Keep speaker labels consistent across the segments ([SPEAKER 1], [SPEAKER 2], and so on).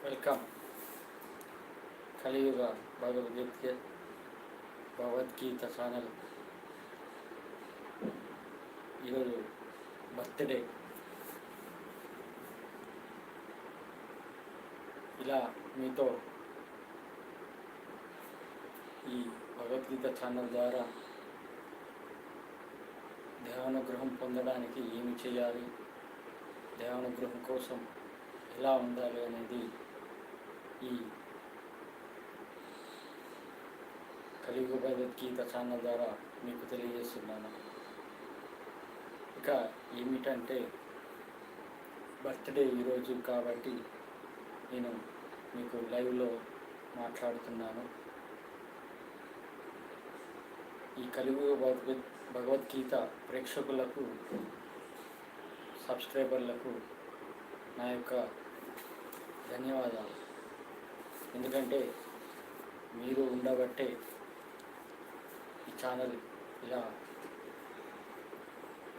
[SPEAKER 1] Welcome. కలియుగ Bhagavad Gita channel ఈరోజు birthday. ఇలా మీతో ఈ భగవద్గీత ఛానల్ ద్వారా దేవానుగ్రహం పొందడానికి ఏమి చేయాలి, దేవానుగ్రహం కోసం ఎలా ఉండాలి అనేది ఈ కలియుగ భగవద్గీత ఛానల్ ద్వారా మీకు తెలియజేస్తున్నాను. ఇక ఏమిటంటే బర్త్డే ఈరోజు కాబట్టి నేను మీకు లైవ్లో మాట్లాడుతున్నాను. ఈ కలియుగ భగవద్గీత ప్రేక్షకులకు, సబ్స్క్రైబర్లకు నా యొక్క ధన్యవాదాలు. ఎందుకంటే మీరు ఉండబట్టే ఈ ఛానల్ ఇలా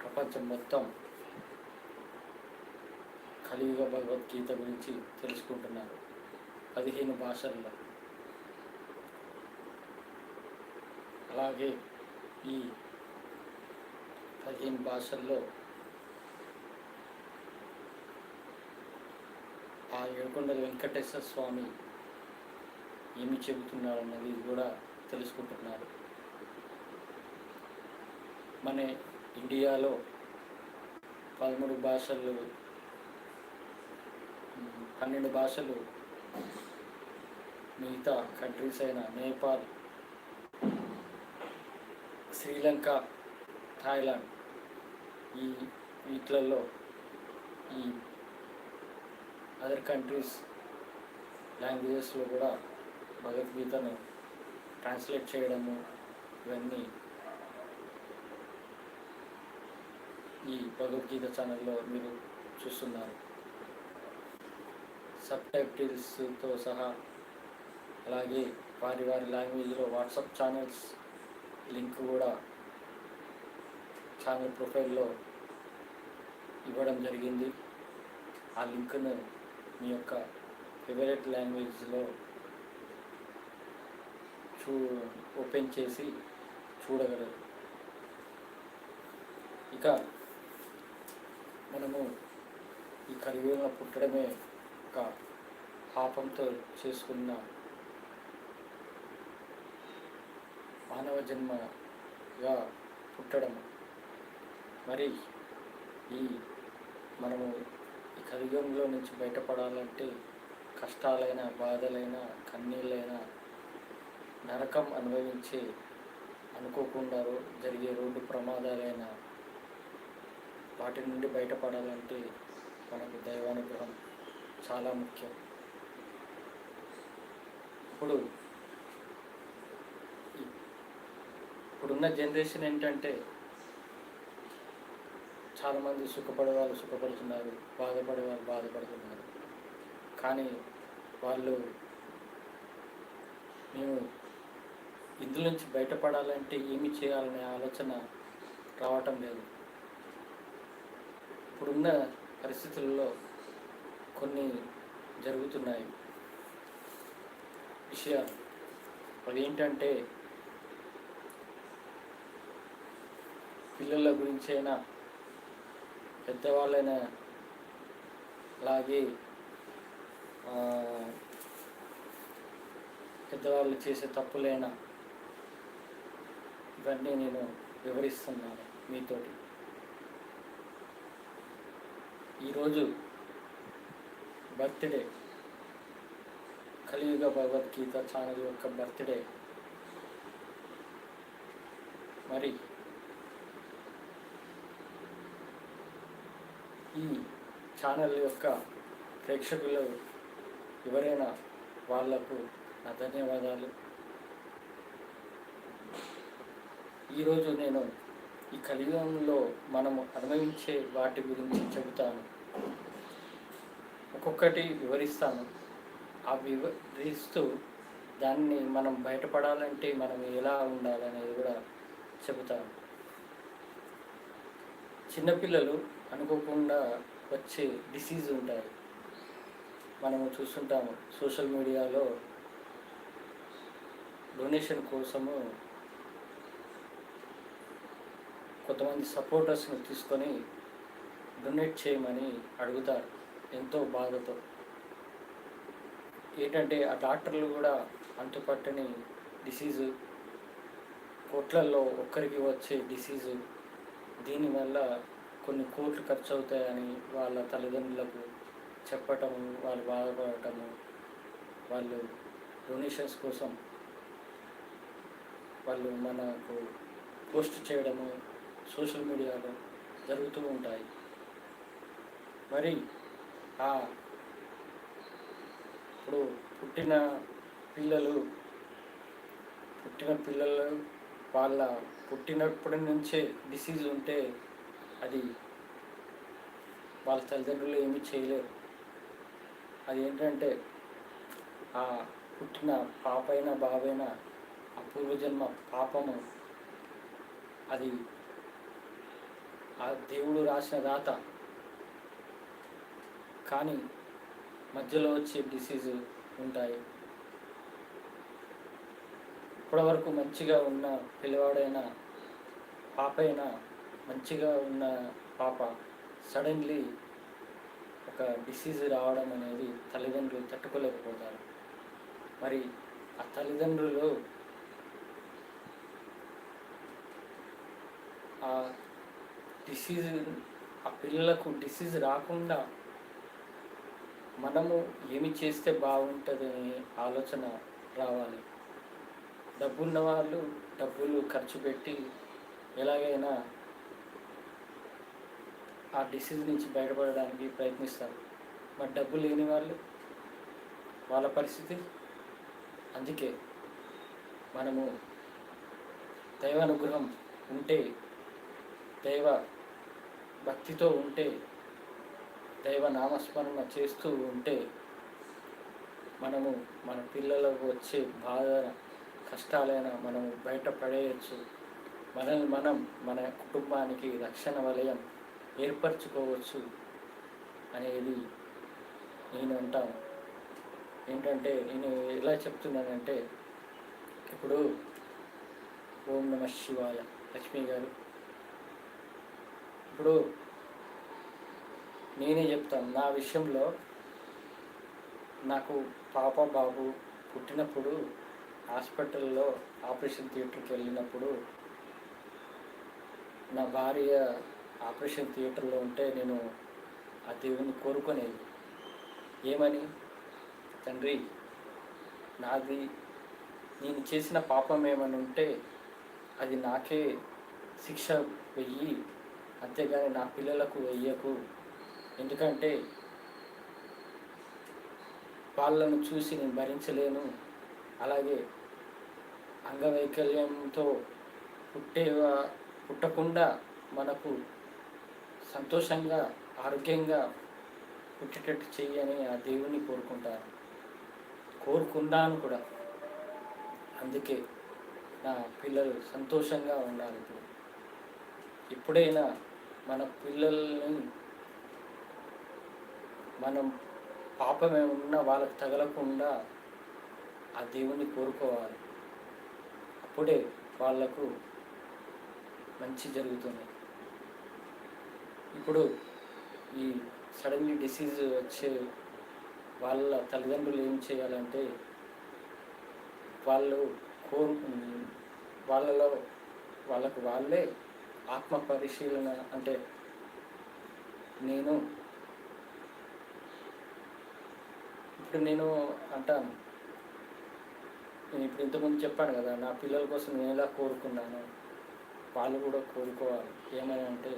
[SPEAKER 1] ప్రపంచం మొత్తం కలియుగ భగవద్గీత గురించి తెలుసుకుంటున్నారు 15 భాషల్లో. అలాగే ఈ 15 భాషల్లో ఆ ఏడుకొండల వెంకటేశ్వర స్వామి ఏమి చెబుతున్నారు అన్నది కూడా తెలుసుకుంటున్నారు. మన ఇండియాలో 13 భాషలు, 12 భాషలు మిగతా కంట్రీస్ అయిన నేపాల్, శ్రీలంక, థాయిలాండ్ వీటిలలో ఈ అదర్ కంట్రీస్ లాంగ్వేజెస్లో కూడా భగవద్గీతను ట్రాన్స్లేట్ చేయడము ఇవన్నీ ఈ భగవద్గీత ఛానల్లో మీరు చూస్తున్నారు. సబ్ టైటిల్స్తో సహా. అలాగే వారి లాంగ్వేజ్లో వాట్సాప్ ఛానల్స్ లింక్ కూడా ఛానల్ ప్రొఫైల్లో ఇవ్వడం జరిగింది. ఆ లింక్ను మీ యొక్క ఫేవరెట్ లాంగ్వేజ్లో ఓపెన్ చేసి చూడగలరు. ఇక మనము ఈ కలియుగంలో పుట్టడమే ఒక పాపంతో చేసుకున్న మానవ జన్మగా పుట్టడం. మరి మనము ఈ కలియుగంలో నుంచి బయటపడాలంటే కష్టాలైన, బాధలైన, కన్నీళ్ళైనా, నరకం అనుభవించి అనుకోకుండా జరిగే రోడ్డు ప్రమాదాలైన వాటి నుండి బయటపడాలంటే మనకు దైవానుగ్రహం చాలా ముఖ్యం. ఇప్పుడున్న జనరేషన్ ఏంటంటే చాలామంది సుఖపడే వాళ్ళు సుఖపడుతున్నారు, బాధపడే వాళ్ళు బాధపడుతున్నారు. కానీ వాళ్ళు మేము ఇందులో నుంచి బయటపడాలంటే ఏమి చేయాలనే ఆలోచన రావటం లేదు. ఇప్పుడున్న పరిస్థితుల్లో కొన్ని జరుగుతున్నాయి విషయాలు. అవేంటంటే పిల్లల గురించైనా, పెద్దవాళ్ళైనా, అలాగే పెద్దవాళ్ళు చేసే తప్పులైనా ఇవన్నీ నేను వివరిస్తున్నాను మీతోటి. ఈరోజు బర్త్డే, కలియుగ భగవద్గీత ఛానల్ యొక్క బర్త్డే. మరి ఈ ఛానల్ యొక్క ప్రేక్షకులు ఎవరైనా వాళ్లకు నా ధన్యవాదాలు. ఈరోజు నేను ఈ కలియుగంలో మనము అనుభవించే వాటి గురించి చెబుతాను. ఒక్కొక్కటి వివరిస్తాను. ఆ వివరిస్తూ దాన్ని మనం బయటపడాలంటే మనం ఎలా ఉండాలనేది కూడా చెబుతాను. చిన్నపిల్లలు అనుకోకుండా వచ్చే డిసీజ్ ఉంటాయి. మనము చూస్తుంటాము సోషల్ మీడియాలో డొనేషన్ కోసము కొంతమంది సపోర్టర్స్ని తీసుకొని డొనేట్ చేయమని అడుగుతారు ఎంతో బాధతో. ఏంటంటే ఆ డాక్టర్లు కూడా అంతుపట్టని డిసీజు, కోట్లల్లో ఒక్కరికి వచ్చే డిసీజు, దీనివల్ల కొన్ని కోట్లు ఖర్చు అవుతాయని వాళ్ళ తల్లిదండ్రులకు చెప్పటము, వాళ్ళు బాధపడటము, వాళ్ళు డొనేషన్స్ కోసం వాళ్ళు మనకు పోస్ట్ చేయడము సోషల్ మీడియాలో జరుగుతూ ఉంటాయి. మరి ఇప్పుడు పుట్టిన పిల్లలు వాళ్ళ పుట్టినప్పటి నుంచే డిసీజ్ ఉంటే అది వాళ్ళ తల్లిదండ్రులు ఏమీ చేయలేరు. అది ఏంటంటే ఆ పుట్టిన పాపైనా బాబైనా ఆ పూర్వజన్మ పాపము, అది ఆ దేవుడు రాసిన రాత. కానీ మధ్యలో వచ్చే డిసీజు ఉంటాయి. ఇప్పటివరకు మంచిగా ఉన్న పిల్లవాడైనా పాప అయినా, మంచిగా ఉన్న పాప సడన్లీ ఒక డిసీజ్ రావడం అనేది తల్లిదండ్రులు తట్టుకోలేకపోతారు. మరి ఆ తల్లిదండ్రులు ఆ డిసీజ్, ఆ పిల్లలకు డిసీజ్ రాకుండా మనము ఏమి చేస్తే బాగుంటుందని ఆలోచన రావాలి. డబ్బున్న వాళ్ళు డబ్బులు ఖర్చు పెట్టి ఎలాగైనా ఆ డిసీజ్ నుంచి బయటపడడానికి ప్రయత్నిస్తారు. మరి డబ్బు లేని వాళ్ళ పరిస్థితి. అందుకే మనము దైవానుగ్రహం ఉంటే, దైవ భక్తితో ఉంటే, దైవ నామస్మరణ చేస్తూ ఉంటే మనము మన పిల్లలకు వచ్చే బాధ కష్టాలైనా మనము బయటపడేయచ్చు. మనల్ని మనం మన కుటుంబానికి రక్షణ వలయం ఏర్పరచుకోవచ్చు అనేది నేను అంటాను. ఏంటంటే నేను ఎలా చెప్తున్నానంటే, ఇప్పుడు ఓం నమ శివాయ లక్ష్మీ గారు, ఇప్పుడు నేనే చెప్తాను. నా విషయంలో నాకు పాప బాబు పుట్టినప్పుడు హాస్పిటల్లో ఆపరేషన్ థియేటర్కి వెళ్ళినప్పుడు నా భార్య ఆపరేషన్ థియేటర్లో ఉంటే నేను ఆ దేవుని కోరుకునేది. ఏమని? తండ్రి, నాది నేను చేసిన పాపం ఏమని ఉంటే అది నాకే శిక్ష వెయ్యి, అంతేగాని నా పిల్లలకు వెయ్యకు. ఎందుకంటే వాళ్ళను చూసి నేను భరించలేను. అలాగే అంగవైకల్యంతో పుట్టకుండా మనకు సంతోషంగా ఆరోగ్యంగా పుట్టేటట్టు చెయ్యని ఆ దేవుని కోరుకున్నాను కూడా. అందుకే నా పిల్లలు సంతోషంగా ఉండాలి. ఇప్పుడైనా మన పిల్లల్ని మనం పాపమేమన్నా వాళ్ళకు తగలకుండా ఆ దేవుని కోరుకోవాలి. అప్పుడే వాళ్లకు మంచి జరుగుతుంది. ఇప్పుడు ఈ సడన్లీ డిసీజ్ వచ్చే వాళ్ళ తల్లిదండ్రులు ఏం చేయాలంటే, వాళ్ళకు వాళ్ళే ఆత్మ పరిశీలన, అంటే నేను అంటాను, నేను ఇప్పుడు ఇంతకుముందు చెప్పాను కదా, నా పిల్లల కోసం నేను ఎలా కోరుకున్నాను, వాళ్ళు కూడా కోరుకోవాలి. ఏమని అంటే,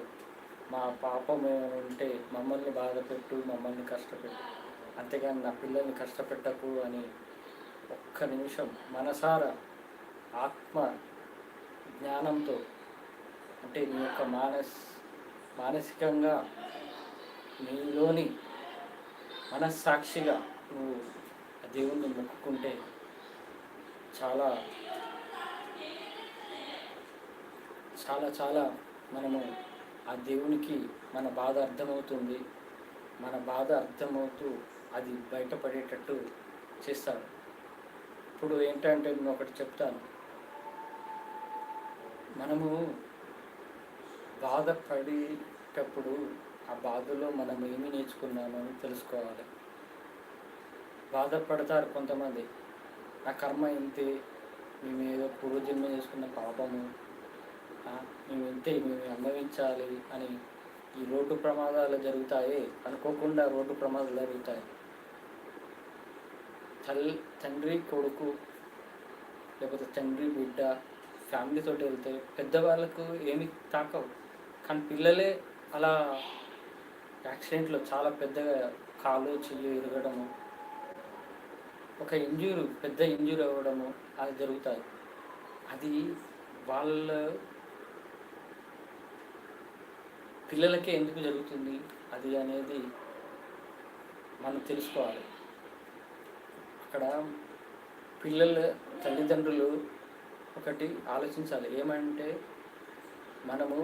[SPEAKER 1] మా పాపం ఏమైనా ఉంటే మమ్మల్ని బాధపెట్టు, మమ్మల్ని కష్టపెట్టు, అంతేగాని నా పిల్లల్ని కష్టపెట్టకు అని ఒక్క నిమిషం మనసారా ఆత్మ జ్ఞానంతో, అంటే నీ యొక్క మానసికంగా నీలోని మనస్సాక్షిగా నువ్వు ఆ దేవుణ్ణి మొక్కుకుంటే చాలా చాలా చాలా మనము ఆ దేవునికి మన బాధ అర్థమవుతుంది. మన బాధ అర్థమవుతూ అది బయటపడేటట్టు చేస్తాడు. ఇప్పుడు ఏంటంటే నేను ఒకటి చెప్తాను. మనము బాధపడేటప్పుడు ఆ బాధలో మనం ఏమి నేర్చుకున్నామని తెలుసుకోవాలి. బాధపడతారు కొంతమంది, నా కర్మ ఇంతే, మేము ఏదో పూర్వజన్మ చేసుకున్న పాపము, మేము ఇంతే, మేము అనుభవించాలి అని. ఈ రోడ్డు ప్రమాదాలు జరుగుతాయి, అనుకోకుండా రోడ్డు ప్రమాదాలు జరుగుతాయి. తండ్రి కొడుకు లేకపోతే తండ్రి బిడ్డ ఫ్యామిలీతో వెళ్తే పెద్దవాళ్ళకు ఏమి తాకవు, కానీ పిల్లలే అలా యాక్సిడెంట్లో చాలా పెద్దగా కాలు చెయ్యి ఇరగడము, ఒక పెద్ద ఇంజూరీ అవ్వడము అది జరుగుతాయి. అది వాళ్ళ పిల్లలకే ఎందుకు జరుగుతుంది అది అనేది మనం తెలుసుకోవాలి. అక్కడ పిల్లల తల్లిదండ్రులు ఒకటి ఆలోచించాలి. ఏమంటే మనము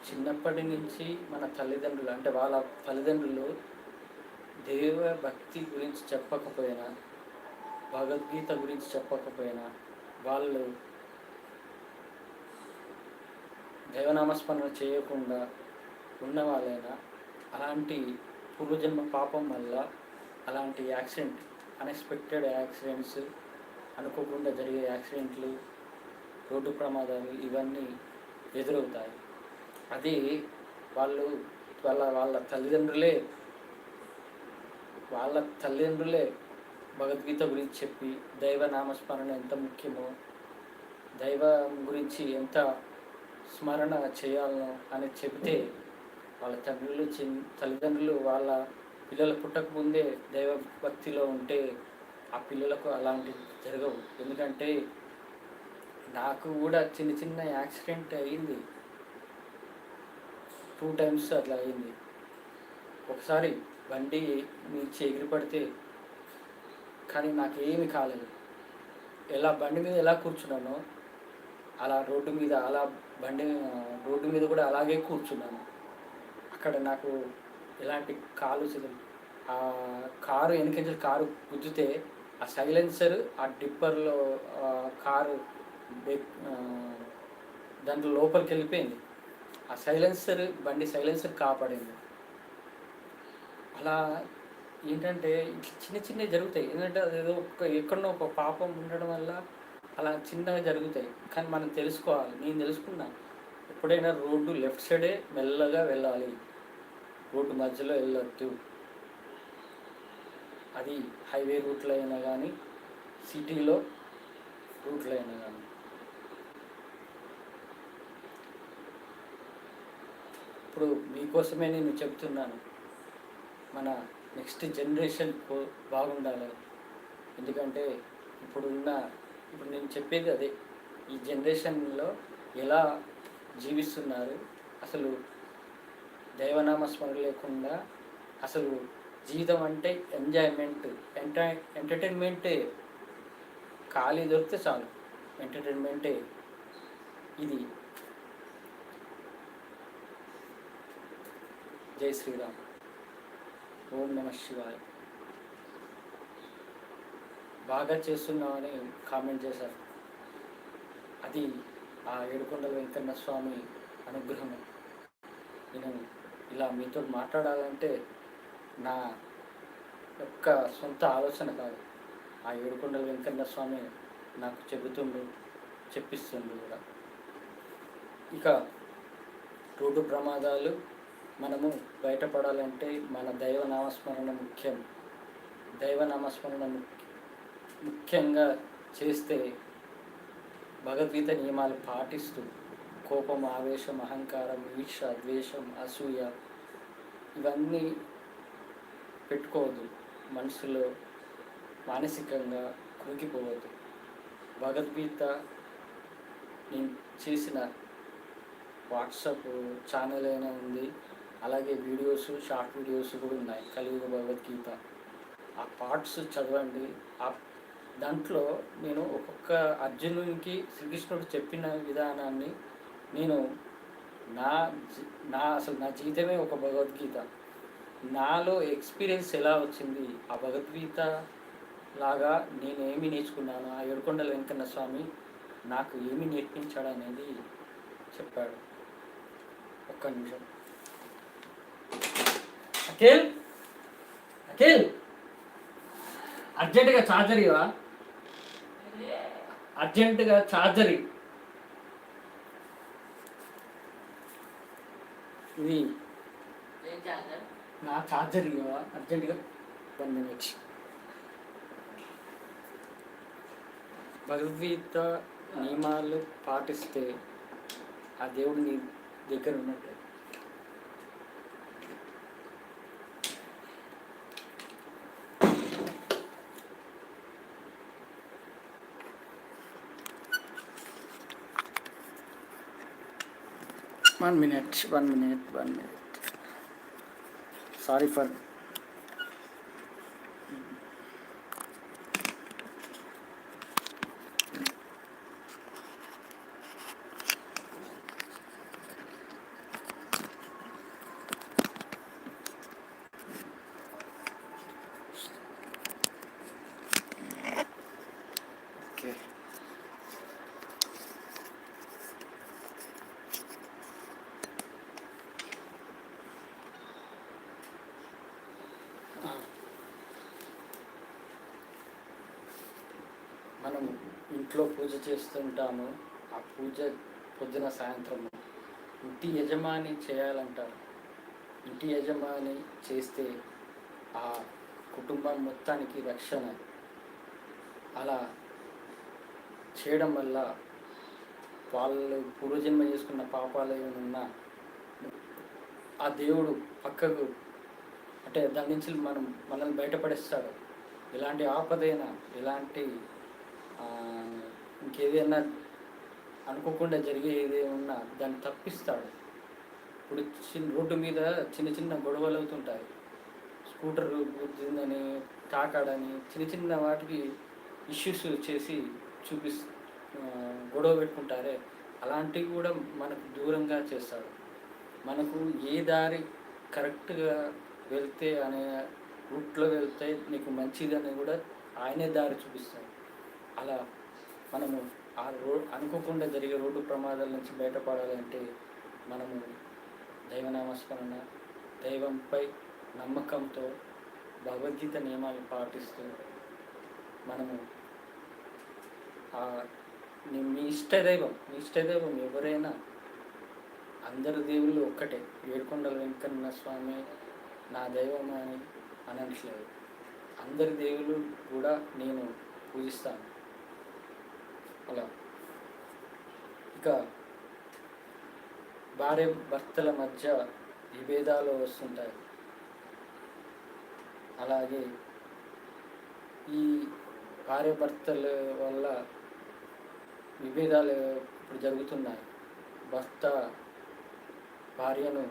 [SPEAKER 1] చిన్నప్పటి నుంచి మన తల్లిదండ్రులు అంటే వాళ్ళ తల్లిదండ్రులు దేవ భక్తి గురించి చెప్పకపోయినా, భగవద్గీత గురించి చెప్పకపోయినా, వాళ్ళు దైవనామస్మరణ చేయకుండా ఉన్న వాళ్ళైనా అలాంటి పూర్వజన్మ పాపం వల్ల అలాంటి యాక్సిడెంట్, అన్ఎక్స్పెక్టెడ్ యాక్సిడెంట్స్, అనుకోకుండా జరిగే యాక్సిడెంట్లు, రోడ్డు ప్రమాదాలు ఇవన్నీ ఎదురవుతాయి. అది వాళ్ళ తల్లిదండ్రులే భగవద్గీత గురించి చెప్పి దైవనామస్మరణ ఎంత ముఖ్యమో, దైవం గురించి ఎంత స్మరణ చేయాలనో అని చెబితే వాళ్ళ తల్లిదండ్రులు వాళ్ళ పిల్లలు పుట్టకముందే దైవభక్తిలో ఉంటే ఆ పిల్లలకు అలాంటివి జరగవు. ఎందుకంటే నాకు కూడా చిన్న యాక్సిడెంట్ అయ్యింది, 2 times అట్లా అయింది. ఒకసారి బండి నుంచి ఎగిరిపడితే, కానీ నాకు ఏమి కాలేదు. బండి మీద ఎలా కూర్చున్నానో అలా రోడ్డు మీద కూడా అలాగే కూర్చున్నాను. అక్కడ నాకు ఎలాంటి కాలు చెదలు, ఆ కారు వెనకించి కారు గుద్దితే ఆ సైలెన్సర్ ఆ డిప్పర్లో కారు దాంట్లో లోపలికి వెళ్ళిపోయింది. ఆ బండి సైలెన్సర్ కాపాడింది. అలా ఏంటంటే చిన్నవి జరుగుతాయి. ఎందుకంటే అదేదో ఎక్కడో ఒక పాపం ఉండడం వల్ల అలా చిన్నగా జరుగుతాయి. కానీ మనం తెలుసుకోవాలి. నేను తెలుసుకున్నాను, ఎప్పుడైనా రోడ్డు లెఫ్ట్ సైడే మెల్లగా వెళ్ళాలి, రోడ్డు మధ్యలో వెళ్ళొద్దు. అది హైవే రూట్లో అయినా కానీ, సిటీలో రూట్లో అయినా కానీ. ఇప్పుడు మీకోసమే నేను చెప్తున్నాను, మన నెక్స్ట్ జనరేషన్ బాగుండాలి. ఎందుకంటే ఇప్పుడు నేను చెప్పేది అదే. ఈ జనరేషన్లో ఎలా జీవిస్తున్నారు, అసలు దైవనామస్మరణ లేకుండా అసలు జీవితం అంటే ఎంటర్టైన్మెంటే. ఖాళీ దొరికితే చాలు, ఎంటర్టైన్మెంటే. ఇది జై శ్రీరామ్. ఓం నమః శివాయ. బాగా చేస్తున్నామని కామెంట్ చేశారు. అది ఆ ఏడుకొండల వెంకన్న స్వామి అనుగ్రహమే. నేను ఇలా మీతో మాట్లాడాలంటే నా యొక్క సొంత ఆలోచన కాదు, ఆ ఏడుకొండల వెంకన్న స్వామి నాకు చెప్పిస్తుండు కూడా. ఇక రోడ్డు ప్రమాదాలు మనము బయటపడాలంటే మన దైవనామస్మరణ ముఖ్యం. దైవనామస్మరణ ముఖ్యంగా చేస్తే భగవద్గీత నియమాలు పాటిస్తూ కోపం, ఆవేశం, అహంకారం, ఈర్ష, ద్వేషం, అసూయ ఇవన్నీ పెట్టుకోవద్దు. మనసులో మానసికంగా కృంగిపోవద్దు. భగవద్గీత నేను చేసిన వాట్సాప్ ఛానల్ అయినా ఉంది, అలాగే షార్ట్ వీడియోస్ కూడా ఉన్నాయి. కలియుగ భగవద్గీత ఆ పార్ట్స్ చదవండి. దాంట్లో నేను ఒక్కొక్క అర్జునునికి శ్రీకృష్ణుడు చెప్పిన విధానాన్ని నేను నా జీవితమే ఒక భగవద్గీత. నాలో ఎక్స్పీరియన్స్ ఎలా వచ్చింది, ఆ భగవద్గీత లాగా నేను ఏమి నేర్చుకున్నాను, ఆ ఏడుకొండల వెంకన్న స్వామి నాకు ఏమి నేర్పించాడు అనేది చెప్పాడు. ఒక్క నిమిషం. అఖిల్, అఖిల్ అర్జెంటుగా ఛార్జర్ ఇవా, అర్జెంటుగా ఛార్జర్ ఇది నా ఛార్జర్ ఇవా అర్జెంటుగా 1 minute. భగవద్గీత నియమాలు పాటిస్తే ఆ దేవుడు నీ దగ్గర ఉన్నట్టు. One minute. Sorry for. Okay. మనం ఇంట్లో పూజ చేస్తుంటాము. ఆ పూజ పొద్దున సాయంత్రం ఇంటి యజమాని చేయాలంటారు. ఇంటి యజమాని చేస్తే ఆ కుటుంబం మొత్తానికి రక్షణ. అలా చేయడం వల్ల వాళ్ళు పూర్వజన్మ చేసుకున్న పాపాలు ఏమన్నా ఆ దేవుడు పక్కకు అంటే దాని నుంచి మనల్ని బయటపడేస్తాడు. ఎలాంటి ఆపదైనా, ఎలాంటి ఇంకేదైనా అనుకోకుండా జరిగే ఏదేమన్నా దాన్ని తప్పిస్తాడు. ఇప్పుడు రోడ్డు మీద చిన్న చిన్న గొడవలు అవుతుంటాయి. స్కూటర్ గుద్దిందని, తాకాడని, చిన్న చిన్న వాటికి ఇష్యూస్ చేసి గొడవ పెట్టుకుంటారే, అలాంటివి కూడా మనకు దూరంగా చేస్తాడు. మనకు ఏ దారి కరెక్ట్గా వెళ్తే అనే రూట్లో వెళ్తే నీకు మంచిదని కూడా ఆయనే దారి చూపిస్తాడు. అలా మనము ఆ అనుకోకుండా జరిగే రోడ్డు ప్రమాదాల నుంచి బయటపడాలంటే మనము దైవనామస్మరణ, దైవంపై నమ్మకంతో భగవద్గీత నియమాలు పాటిస్తూ మనము మీ ఇష్టదైవం ఎవరైనా, అందరు దేవుళ్ళు ఒక్కటే. ఏడుకొండల వెంకన్న స్వామి నా దైవం అని అనట్లేదు. అందరి దేవుళ్ళు కూడా నేను పూజిస్తాను. అలా ఇక భార్య భర్తల మధ్య విభేదాలు వస్తుంటాయి. అలాగే ఈ భార్య భర్తల వల్ల విభేదాలు ఇప్పుడు జరుగుతున్నాయి. భర్త భార్యను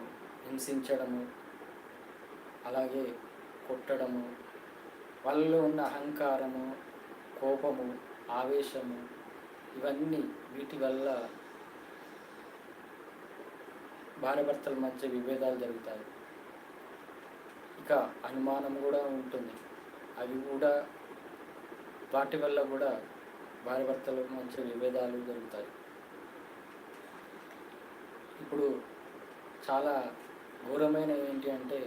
[SPEAKER 1] హింసించడము, అలాగే కొట్టడము, వాళ్ళలో ఉన్న అహంకారము, కోపము, ఆవేశము, ఇవన్నీ వీటి వల్ల భార్యాభర్తల మధ్య విభేదాలు జరుగుతాయి. ఇక అనుమానం కూడా ఉంటుంది. అవి కూడా వాటి వల్ల కూడా భార్యాభర్తల మధ్య విభేదాలు జరుగుతాయి. ఇప్పుడు చాలా ఘోరమైన ఏంటి అంటే,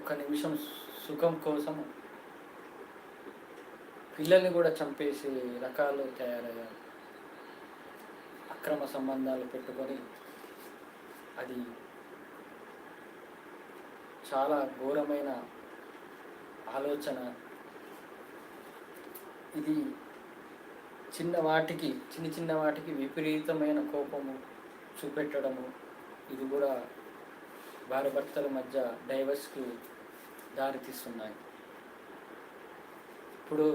[SPEAKER 1] ఒక నిమిషం సుఖం కోసం పిల్లల్ని కూడా చంపేసి రకాలు తయారయ్యారు. అక్రమ సంబంధాలు పెట్టుకొని అది చాలా ఘోరమైన ఆలోచన. ఇది చిన్న వాటికి విపరీతమైన కోపము చూపెట్టడము, ఇది కూడా భార్యాభర్తల మధ్య డైవర్స్కి దారితీస్తున్నాయి. ఇప్పుడు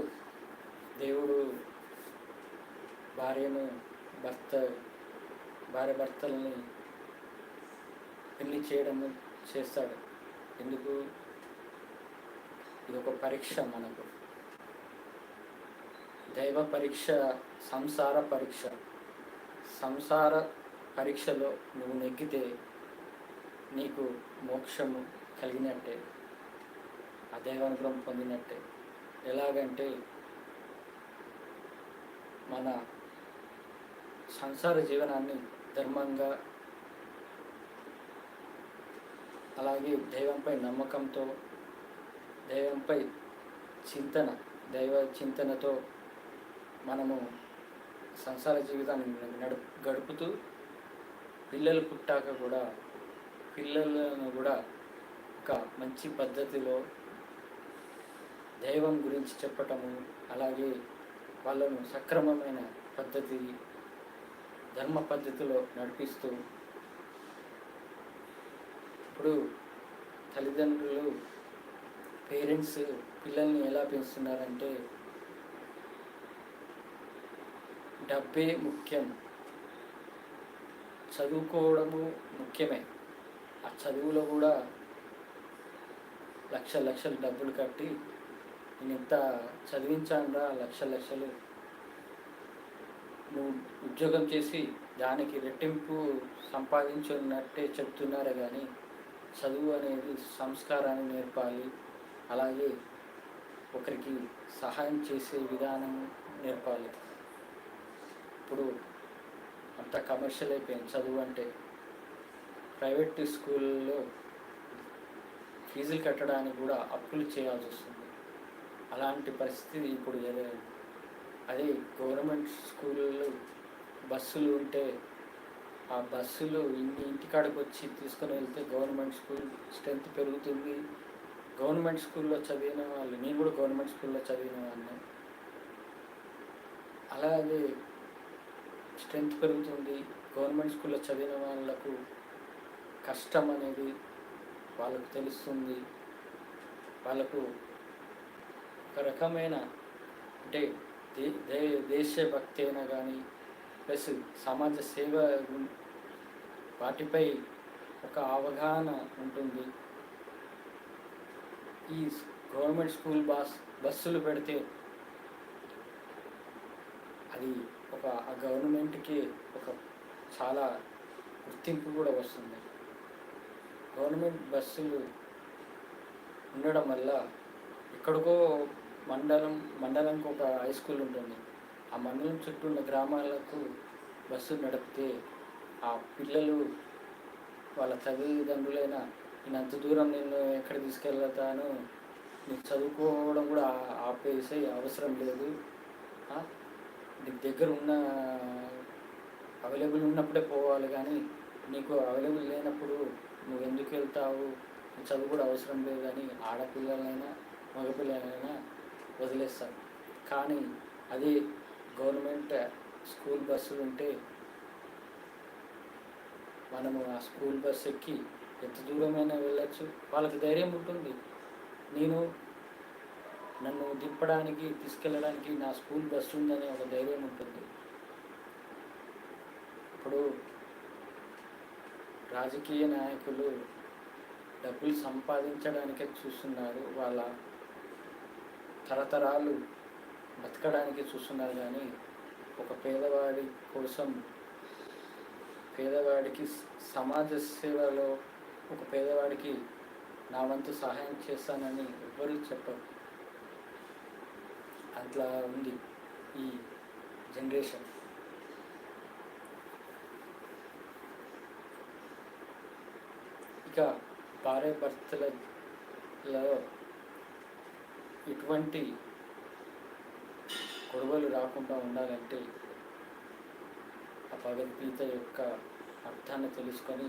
[SPEAKER 1] దేవుడు భార్యాభర్తల్ని పెళ్లి చేయడము చేస్తాడు. ఎందుకు? ఇది ఒక పరీక్ష మనకు. దైవ పరీక్ష, సంసార పరీక్షలో నువ్వు నెగ్గితే నీకు మోక్షము కలిగినట్టే, ఆ దైవానుగ్రహం పొందినట్టే. ఎలాగంటే మన సంసార జీవనాన్ని ధర్మంగా, అలాగే దైవంపై నమ్మకంతో, దైవంపై చింతన, దైవ చింతనతో మనము సంసార జీవితాన్ని గడుపుతూ పిల్లలు పుట్టాక కూడా పిల్లలను కూడా ఒక మంచి పద్ధతిలో దైవం గురించి చెప్పటము, అలాగే వాళ్ళను సక్రమమైన పద్ధతి, ధర్మ పద్ధతిలో నడిపిస్తూ, ఇప్పుడు తల్లిదండ్రులు, పేరెంట్స్ పిల్లల్ని ఎలా పెంచుతున్నారంటే డబ్బే ముఖ్యం, చదువుకోవడము ముఖ్యమే, ఆ చదువులో కూడా లక్షలు డబ్బులు కట్టి నేను ఎంత చదివించానురా, లక్షలు నువ్వు ఉద్యోగం చేసి దానికి రెట్టింపు సంపాదించున్నట్టే చెప్తున్నారు. కానీ చదువు అనేది సంస్కారాన్ని నేర్పాలి, అలాగే ఒకరికి సహాయం చేసే విధానం నేర్పాలి. ఇప్పుడు అంత కమర్షియల్ అయిపోయింది చదువు అంటే. ప్రైవేట్ స్కూల్లో ఫీజులు కట్టడానికి కూడా అప్పులు చేయాల్సి వస్తుంది. అలాంటి పరిస్థితి ఇప్పుడు జరిగింది. అదే గవర్నమెంట్ స్కూళ్ళు బస్సులు ఉంటే ఆ బస్సులు ఇంటికాడికి వచ్చి తీసుకొని వెళ్తే గవర్నమెంట్ స్కూల్ స్ట్రెంత్ పెరుగుతుంది. గవర్నమెంట్ స్కూల్లో చదివిన వాళ్ళు, నేను కూడా గవర్నమెంట్ స్కూల్లో చదివిన వాళ్ళని, అలాగే స్ట్రెంత్ పెరుగుతుంది. గవర్నమెంట్ స్కూల్లో చదివిన వాళ్ళకు కష్టం అనేది వాళ్ళకు తెలుస్తుంది. వాళ్ళకు ఒక రకమైన అంటే దేశభక్తి అయినా కానీ ప్లస్ సమాజ సేవ వాటిపై ఒక అవగాహన ఉంటుంది. ఈ గవర్నమెంట్ స్కూల్ బస్సులు పెడితే అది ఆ గవర్నమెంట్కి ఒక చాలా గుర్తింపు కూడా వస్తుంది. గవర్నమెంట్ బస్సులు ఉండడం వల్ల ఎక్కడికో మండలంకి ఒక హై స్కూల్ ఉంటుంది. ఆ మండలం చుట్టూ ఉన్న గ్రామాలకు బస్సు నడిపితే ఆ పిల్లలు వాళ్ళ తల్లిదండ్రులైనా నేను అంత దూరం నేను ఎక్కడ తీసుకెళ్తాను, నీకు చదువుకోవడం కూడా ఆపేసే అవసరం లేదు, నీకు దగ్గర ఉన్న అవైలబుల్ ఉన్నప్పుడే పోవాలి, కానీ నీకు అవైలబుల్ లేనప్పుడు నువ్వు ఎందుకు వెళ్తావు, చదువు కూడా అవసరం లేదు అని ఆడపిల్లలైనా మగపిల్లలైనా వదిలేస్తారు. కానీ అది గవర్నమెంట్ స్కూల్ బస్సులు ఉంటే మనము ఆ స్కూల్ బస్ ఎక్కి ఎంత దూరమైనా వెళ్ళచ్చు. వాళ్ళకి ధైర్యం ఉంటుంది, నన్ను దింపడానికి తీసుకెళ్ళడానికి నా స్కూల్ బస్సు ఉందని ఒక ధైర్యం ఉంటుంది. ఇప్పుడు రాజకీయ నాయకులు డబ్బులు సంపాదించడానికే చూస్తున్నారు, వాళ్ళ తరతరాలు బతకడానికి చూస్తున్నారు. కానీ ఒక పేదవాడి కోసం, పేదవాడికి సమాజ సేవలో ఒక పేదవాడికి నా వంతు సహాయం చేస్తానని ఎవ్వరూ చెప్పరు. అట్లా ఉంది ఈ జనరేషన్. ఇక భార్య భర్తలలో ఇటువంటి గొడవలు రాకుండా ఉండాలంటే ఆ భగవద్గీత యొక్క అర్థాన్ని తెలుసుకొని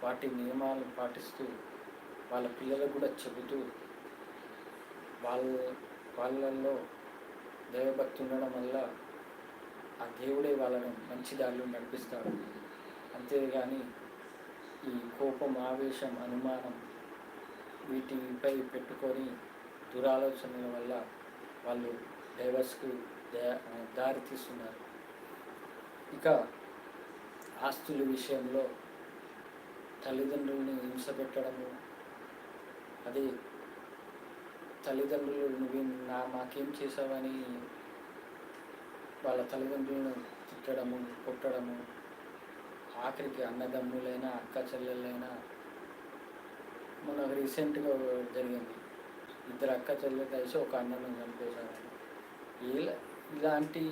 [SPEAKER 1] వాటి నియమాలను పాటిస్తూ వాళ్ళ పిల్లలకు కూడా చెబుతూ వాళ్ళల్లో దైవభక్తి ఉండడం వల్ల ఆ దేవుడే వాళ్ళను మంచి దారిలో నడిపిస్తాడు. అంతేగాని ఈ కోపం, ఆవేశం, అనుమానం వీటిపై పెట్టుకొని దురాలోచనల వల్ల వాళ్ళు డైవర్స్కు దారి తీస్తున్నారు. ఇక ఆస్తుల విషయంలో తల్లిదండ్రుల్ని హింస పెట్టడము, అది తల్లిదండ్రులు నువ్వు మాకేం చేసావని వాళ్ళ తల్లిదండ్రులను తిట్టడము, కొట్టడము, ఆఖరికి అన్నదమ్ములైనా అక్క చెల్లెళ్ళైనా మొన్న రీసెంట్గా జరిగింది. ఇద్దరు అక్క చెల్లెలు కలిసి ఒక అన్నను చంపేశారు. ఇలా ఇలాంటి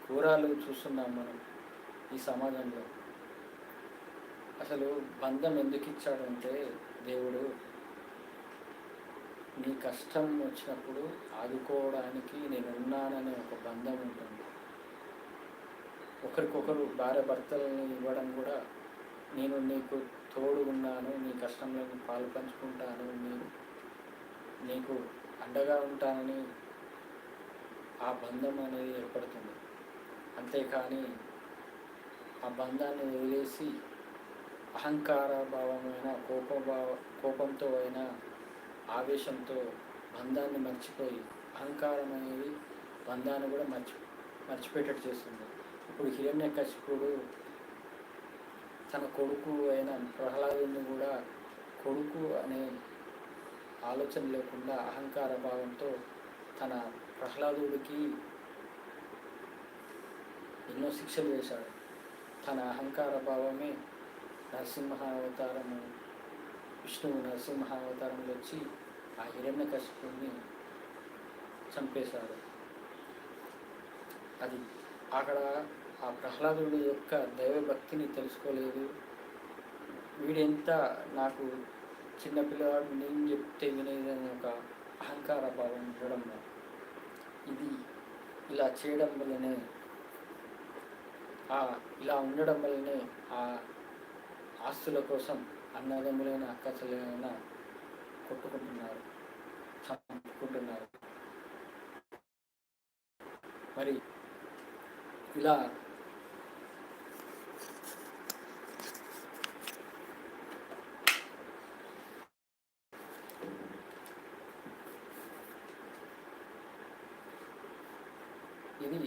[SPEAKER 1] ఘోరాలు చూస్తున్నాం మనం ఈ సమాజంలో. అసలు బంధం ఎందుకు ఇచ్చాడంటే దేవుడు నీ కష్టం వచ్చినప్పుడు ఆదుకోవడానికి నేనున్నాననే ఒక బంధం ఉంటుంది. ఒకరికొకరు భార్య భర్తలని ఇవ్వడం కూడా, నేను నీకు తోడు ఉన్నాను, నీ కష్టంలో పాలు పంచుకుంటాను, నీకు అండగా ఉంటానని ఆ బంధం అనేది ఏర్పడుతుంది. అంతేకాని ఆ బంధాన్ని వదిలేసి అహంకార భావమైన కోపంతో అయినా ఆవేశంతో బంధాన్ని మర్చిపోయి, అహంకారం అనేది బంధాన్ని కూడా మర్చిపోయేటట్టు చేస్తుంది. ఇప్పుడు హిరణ్యకశిపుడు తన కొడుకు అయిన ప్రహ్లాదుని కూడా కొడుకు అనే ఆలోచన లేకుండా అహంకార భావంతో తన ప్రహ్లాదుడికి ఎన్నో శిక్షలు వేశాడు. తన అహంకార భావమే నరసింహావతారము, విష్ణువు నరసింహావతారంలో వచ్చి ఆ హిరణ్యకశిపుడిని చంపేశాడు. అది అక్కడ ఆ ప్రహ్లాదుడి యొక్క దైవభక్తిని తెలుసుకోలేదు. వీడెంత నాకు చిన్నపిల్లవాడు, నేను చెప్తే వినేదని ఒక అహంకార భావం ఉండడం, ఇది ఇలా చేయడం వల్లనే, ఇలా ఉండడం వల్లనే ఆ ఆస్తుల కోసం అన్నదమ్ములైన అక్క చెల్లెలైనా కొట్టుకుంటున్నారు, చంపుకుంటున్నారు. మరి ఇలా ఇది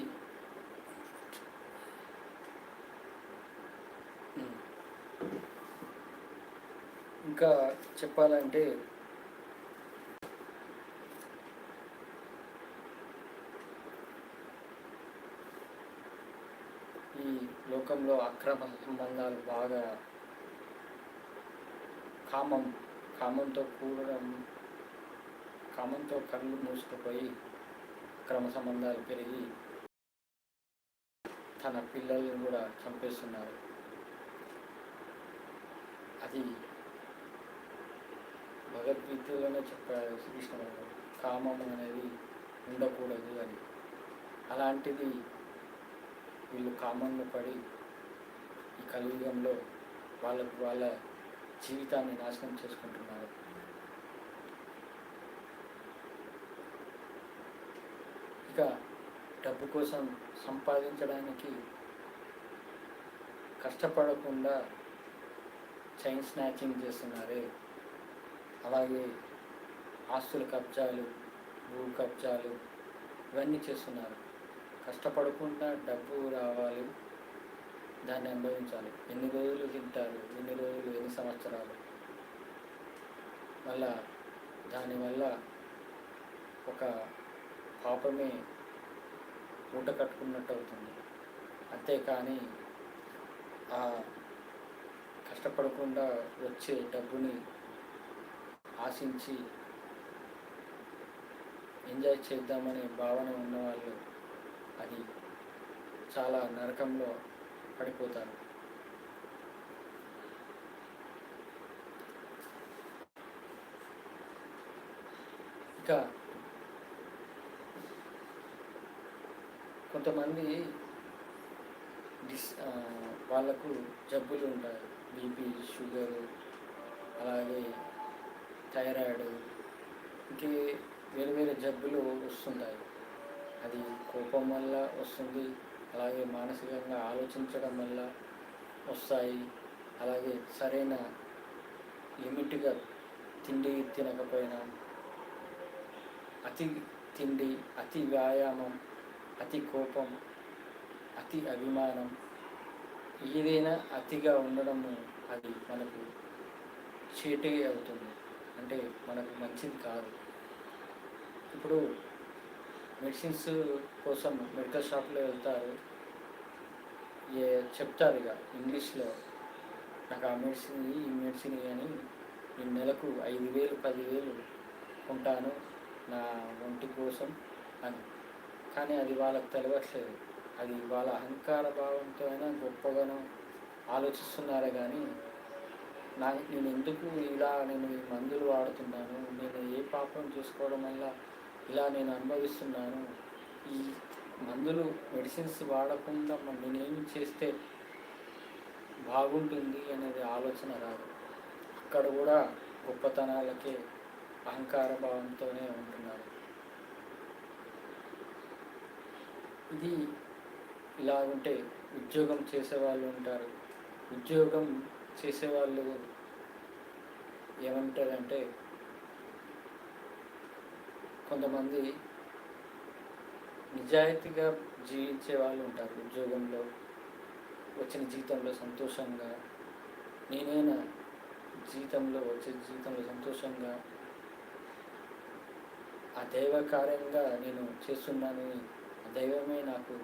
[SPEAKER 1] ఇంకా చెప్పాలంటే ఈ లోకంలో అక్రమ సంబంధాలు బాగా కామంతో కూడడం, కామంతో కళ్ళు మూసుకుపోయి అక్రమ సంబంధాలు పెరిగి తన పిల్లల్ని కూడా చంపేస్తున్నారు. అది భగవద్గీతలోనే చెప్పారు శ్రీకృష్ణ భగవానుడు, కామం అనేది ఉండకూడదు అని. అలాంటిది వీళ్ళు కామంలో పడి ఈ కలియుగంలో వాళ్ళ జీవితాన్ని నాశనం చేసుకుంటున్నారు. ఇక డబ్బు కోసం సంపాదించడానికి కష్టపడకుండా చైన్ స్నాచింగ్ చేస్తున్నారే, అలాగే ఆస్తుల కబ్జాలు, భూ కబ్జాలు ఇవన్నీ చేస్తున్నారు. కష్టపడకుండా డబ్బు రావాలి, దాన్ని అనుభవించాలి. ఎన్ని రోజులు తింటారు, ఎన్ని సంవత్సరాలు, మళ్ళా దానివల్ల ఒక పాపమే మూట కట్టుకున్నట్టు అవుతుంది. అంతేకాని కష్టపడకుండా వచ్చే డబ్బుని ఆశించి ఎంజాయ్ చేద్దామనే భావన ఉన్నవాళ్ళు అది చాలా నరకంలో పడిపోతారు. ఇక కొంతమంది వాళ్ళకు జబ్బులు ఉంటాయి, బీపీ, షుగరు, అలాగే థైరాయిడ్, ఇంకే వేరే జబ్బులు వస్తుంటాయి. అది కోపం వల్ల వస్తుంది, అలాగే మానసికంగా ఆలోచించడం వల్ల వస్తాయి. అలాగే సరైన లిమిట్గా తిండి తినకపోయినా, అతి తిండి, అతి వ్యాయామం, అతి కోపం, అతి అభిమానం, ఏదైనా అతిగా ఉండడము అది మనకు చేటే అవుతుంది, అంటే మనకు మంచిది కాదు. ఇప్పుడు మెడిసిన్స్ కోసం మెడికల్ షాప్లో వెళ్తారు, చెప్తారు ఇక ఇంగ్లీష్లో, నాకు ఆ మెడిసిన్ ఈ మెడిసిన్ అని, నేను నెలకు 5,000 10,000 ఉంటాను నా ఒంటి కోసం అని. కానీ అది వాళ్ళకి తెలియట్లేదు. అది వాళ్ళ అహంకార భావంతో అయినా గొప్పగానో ఆలోచిస్తున్నారే కానీ, నేను ఎందుకు ఇలా నేను ఈ మందులు వాడుతున్నాను, నేను ఏ పాపం చేసుకోవడం వల్ల ఇలా నేను అనుభవిస్తున్నాను, ఈ మందులు మెడిసిన్స్ వాడకుండా నేనేమి చేస్తే బాగుంటుంది అనేది ఆలోచన రాదు. అక్కడ కూడా గొప్పతనాలకే అహంకార భావంతోనే ఉంటున్నారు. ఇది ఇలా ఉంటే ఉద్యోగం చేసేవాళ్ళు ఉంటారు. ఉద్యోగం చేసేవాళ్ళు ఏమంటారంటే, కొంతమంది నిజాయితీగా జీవించే వాళ్ళు ఉంటారు. ఉద్యోగంలో వచ్చిన జీతంలో సంతోషంగా, నేనైనా వచ్చే జీతంలో సంతోషంగా, ఆ దైవ కార్యంగా నేను చేస్తున్నాను, ఆ దైవమే నాకు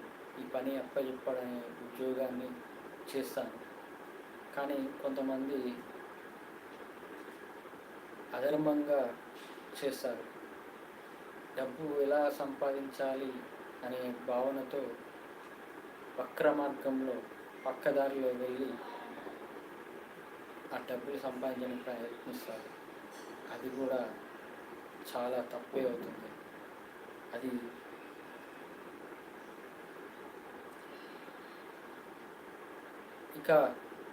[SPEAKER 1] ఈ పని అప్పచెప్పాడనే ఉద్యోగాన్ని చేస్తాను. కానీ కొంతమంది అధర్మంగా చేస్తారు. డబ్బు ఎలా సంపాదించాలి అనే భావనతో వక్ర మార్గంలో పక్కదారిలో వెళ్ళి ఆ డబ్బులు సంపాదించడానికి ప్రయత్నిస్తారు. అది కూడా చాలా తప్పే అవుతుంది. అది ఇక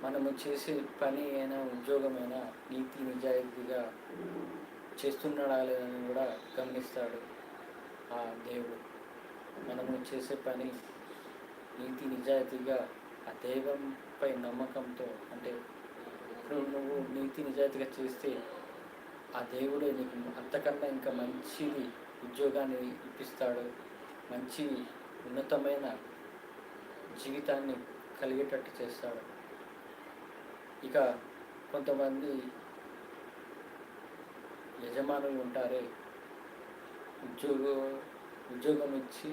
[SPEAKER 1] మనము చేసే పని అయినా ఉద్యోగమైనా నీతి నిజాయితీగా చేస్తున్నాడా లేదని కూడా గమనిస్తాడు ఆ దేవుడు. మనము చేసే పని నీతి నిజాయితీగా ఆ దైవంపై నమ్మకంతో, అంటే ఇప్పుడు నువ్వు నీతి నిజాయితీగా చేస్తే ఆ దేవుడే నీకు అంతకన్నా ఇంకా మంచిది ఉద్యోగాన్ని ఇప్పిస్తాడు, మంచి ఉన్నతమైన జీవితాన్ని కలిగేటట్టు చేస్తాడు. ఇక కొంతమంది యజమానులు ఉంటారే, ఉద్యోగం ఇచ్చి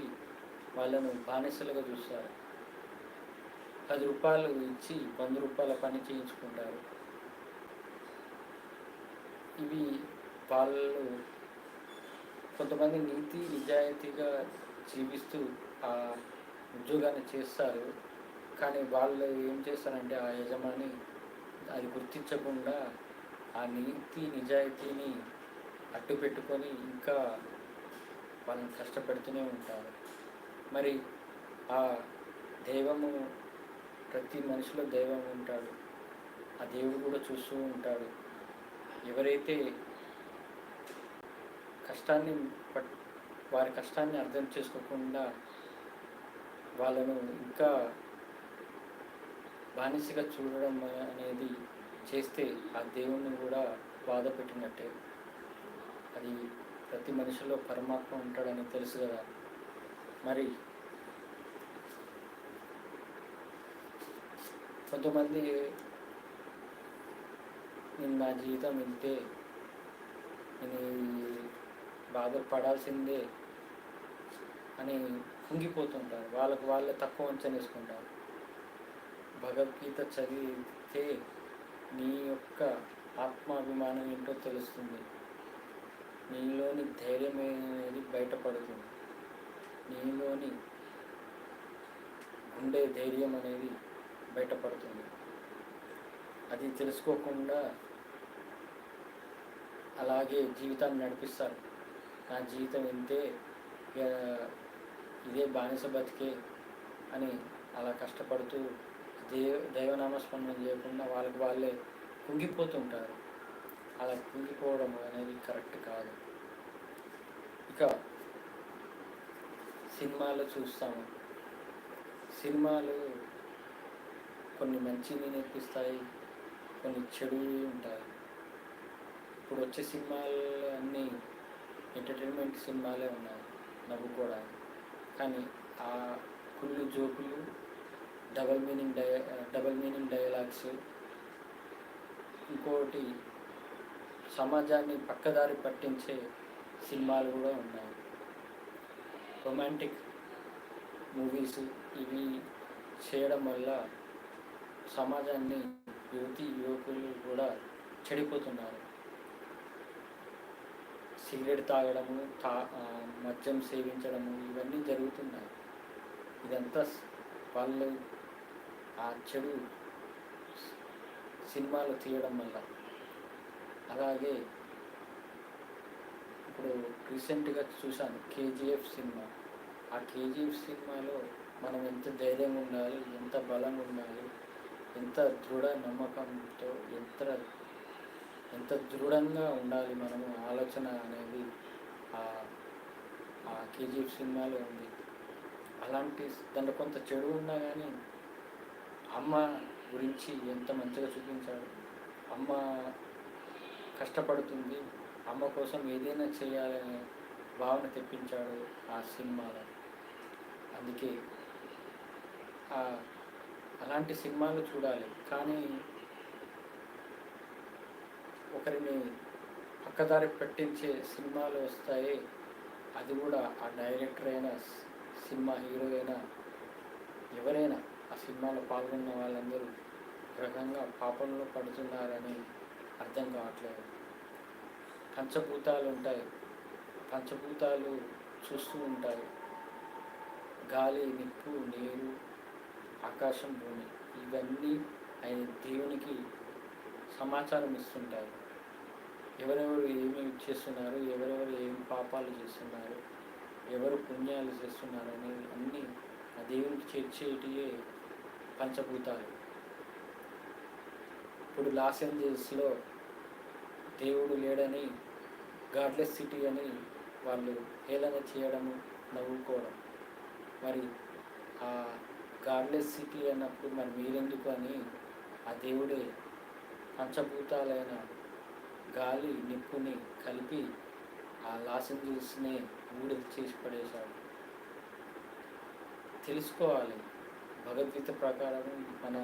[SPEAKER 1] వాళ్ళను బానిసలుగా చూస్తారు. 10 రూపాయలు ఇచ్చి 100 రూపాయల పని చేయించుకుంటారు. ఇవి వాళ్ళు కొంతమంది నీతి నిజాయితీగా జీవిస్తూ ఆ ఉద్యోగాన్ని చేస్తారు. కానీ వాళ్ళు ఏం చేస్తారంటే, ఆ యజమాని అది గుర్తించకుండా ఆ నీతి నిజాయితీని అడ్డు పెట్టుకొని ఇంకా వాళ్ళని కష్టపెడుతూనే ఉంటారు. మరి ఆ దైవము, ప్రతి మనిషిలో దైవం ఉంటాడు. ఆ దేవుడు కూడా చూస్తూ ఉంటాడు. ఎవరైతే వారి కష్టాన్ని అర్థం చేసుకోకుండా వాళ్ళను ఇంకా బానిసగా చూడడం అనేది చేస్తే ఆ దేవుణ్ణి కూడా బాధ పెట్టినట్టే. అది ప్రతి మనిషిలో పరమాత్మ ఉంటాడని తెలుసు కదా. మరి కొంతమంది నేను నా జీవితం ఇంతే, నేను బాధపడాల్సిందే అని కుంగిపోతుంటారు. వాళ్ళకు వాళ్ళే తక్కువ అంచనా వేసుకుంటారు. భగవద్గీత చదివితే నీ యొక్క ఆత్మాభిమానం ఏంటో తెలుస్తుంది. నీలోని ధైర్యం అనేది బయటపడుతుంది. నీలోని గుండె ధైర్యం అనేది బయటపడుతుంది. అది తెలుసుకోకుండా అలాగే జీవితాన్ని నడిపిస్తారు. నా జీవితం ఇంతే, ఇదే బానిస బతికే అని అలా కష్టపడుతూ దైవనామస్మరణ చేయకుండా వాళ్ళకి వాళ్ళే కుంగిపోతుంటారు. అలా కుంగిపోవడం అనేది కరెక్ట్ కాదు. ఇక సినిమాలు చూస్తాము. సినిమాలు కొన్ని మంచిని నేర్పిస్తాయి, కొన్ని చెడువి ఉంటాయి. ఇప్పుడు వచ్చే సినిమాలు అన్నీ ఎంటర్టైన్మెంట్ సినిమాలే ఉన్నాయి, నవ్వుకోవడానికి. కానీ ఆ కుళ్ళు జోకులు, డబల్ మీనింగ్ డైలాగ్స్, ఇంకోటి సమాజాన్ని పక్కదారి పట్టించే సినిమాలు కూడా ఉన్నాయి. రొమాంటిక్ మూవీస్ ఇవి చేయడం వల్ల సమాజాన్ని యువకులు కూడా చెడిపోతున్నారు. సిగరెట్ తాగడము, మద్యం సేవించడము ఇవన్నీ జరుగుతున్నాయి. ఇదంతా వాళ్ళు ఆ చెడు సినిమాలు తీయడం వల్ల. అలాగే ఇప్పుడు రీసెంట్గా చూశాను కేజీఎఫ్ సినిమా. ఆ కేజీఎఫ్ సినిమాలో మనం ఎంత ధైర్యంగా ఉండాలి, ఎంత బలంగా ఉండాలి, ఎంత దృఢ నమ్మకంతో ఎంత దృఢంగా ఉండాలి మనము ఆలోచన అనేది ఆ కేజీఎఫ్ సినిమాలో ఉంది. అలాంటి దాంట్లో కొంత చెడు ఉన్నా కానీ అమ్మ గురించి ఎంత మంచిగా చూపించాడు. అమ్మ కష్టపడుతుంది, అమ్మ కోసం ఏదైనా చేయాలనే భావన తెప్పించాడు ఆ సినిమాలో. అందుకే అలాంటి సినిమాలు చూడాలి. కానీ ఒకరిని పక్కదారి పెట్టించే సినిమాలు వస్తాయి. అది కూడా ఆ డైరెక్టర్ అయినా, సినిమా హీరో అయినా, ఎవరైనా ఆ సినిమాలో పాల్గొన్న వాళ్ళందరూ రకంగా పాపంలో పడుతున్నారని అర్థం కావట్లేదు. పంచభూతాలు ఉంటాయి, పంచభూతాలు చూస్తూ ఉంటాయి. గాలి, నిప్పు, నీరు, ఆకాశం, భూమి ఇవన్నీ ఆయన దేవునికి సమాచారం ఇస్తుంటాయి. ఎవరెవరు ఏమి చేస్తున్నారు, ఎవరెవరు ఏం పాపాలు చేస్తున్నారు, ఎవరు పుణ్యాలు చేస్తున్నారు అనేది అన్నీ ఆ దేవునికి చేర్చేటియే పంచభూతాలు. ఇప్పుడు లాస్ ఏంజల్స్లో దేవుడు లేడని, గాడ్లెస్ సిటీ అని వాళ్ళు హేళన చేయడము, నవ్వుకోవడం. మరి ఆ గాడ్లెస్ సిటీ అన్నప్పుడు మరి మీరెందుకు అని ఆ దేవుడే పంచభూతాలైన గాలి, నిప్పుని కలిపి ఆ లాస్ ఏంజల్స్ని బూడిద చేసి పడేశాడు. తెలుసుకోవాలి, భగవద్గీత ప్రకారం మన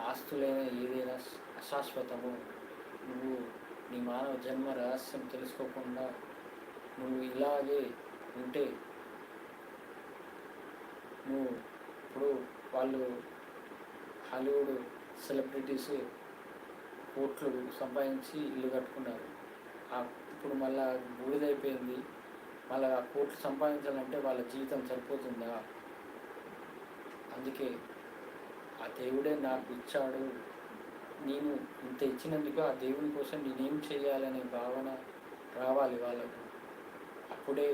[SPEAKER 1] ఆస్తులైన ఏదైనా అశాశ్వతము. నువ్వు నీ మానవ జన్మ రహస్యం తెలుసుకోకుండా నువ్వు ఇలాగే ఉంటే నువ్వు ఇప్పుడు వాళ్ళు హాలీవుడ్ సెలబ్రిటీస్ కోట్లు సంపాదించి ఇల్లు కట్టుకున్నారు. ఇప్పుడు మళ్ళీ బూడిదైపోయింది. మళ్ళీ ఆ కోట్లు సంపాదించాలంటే వాళ్ళ జీవితం సరిపోతుందా? అందుకే ఆ దేవుడే నాకు ఇచ్చాడు, నేను ఇంత ఇచ్చినందుకు ఆ దేవుని కోసం నేనేం చేయాలనే భావన రావాలి వాళ్ళకు. అప్పుడే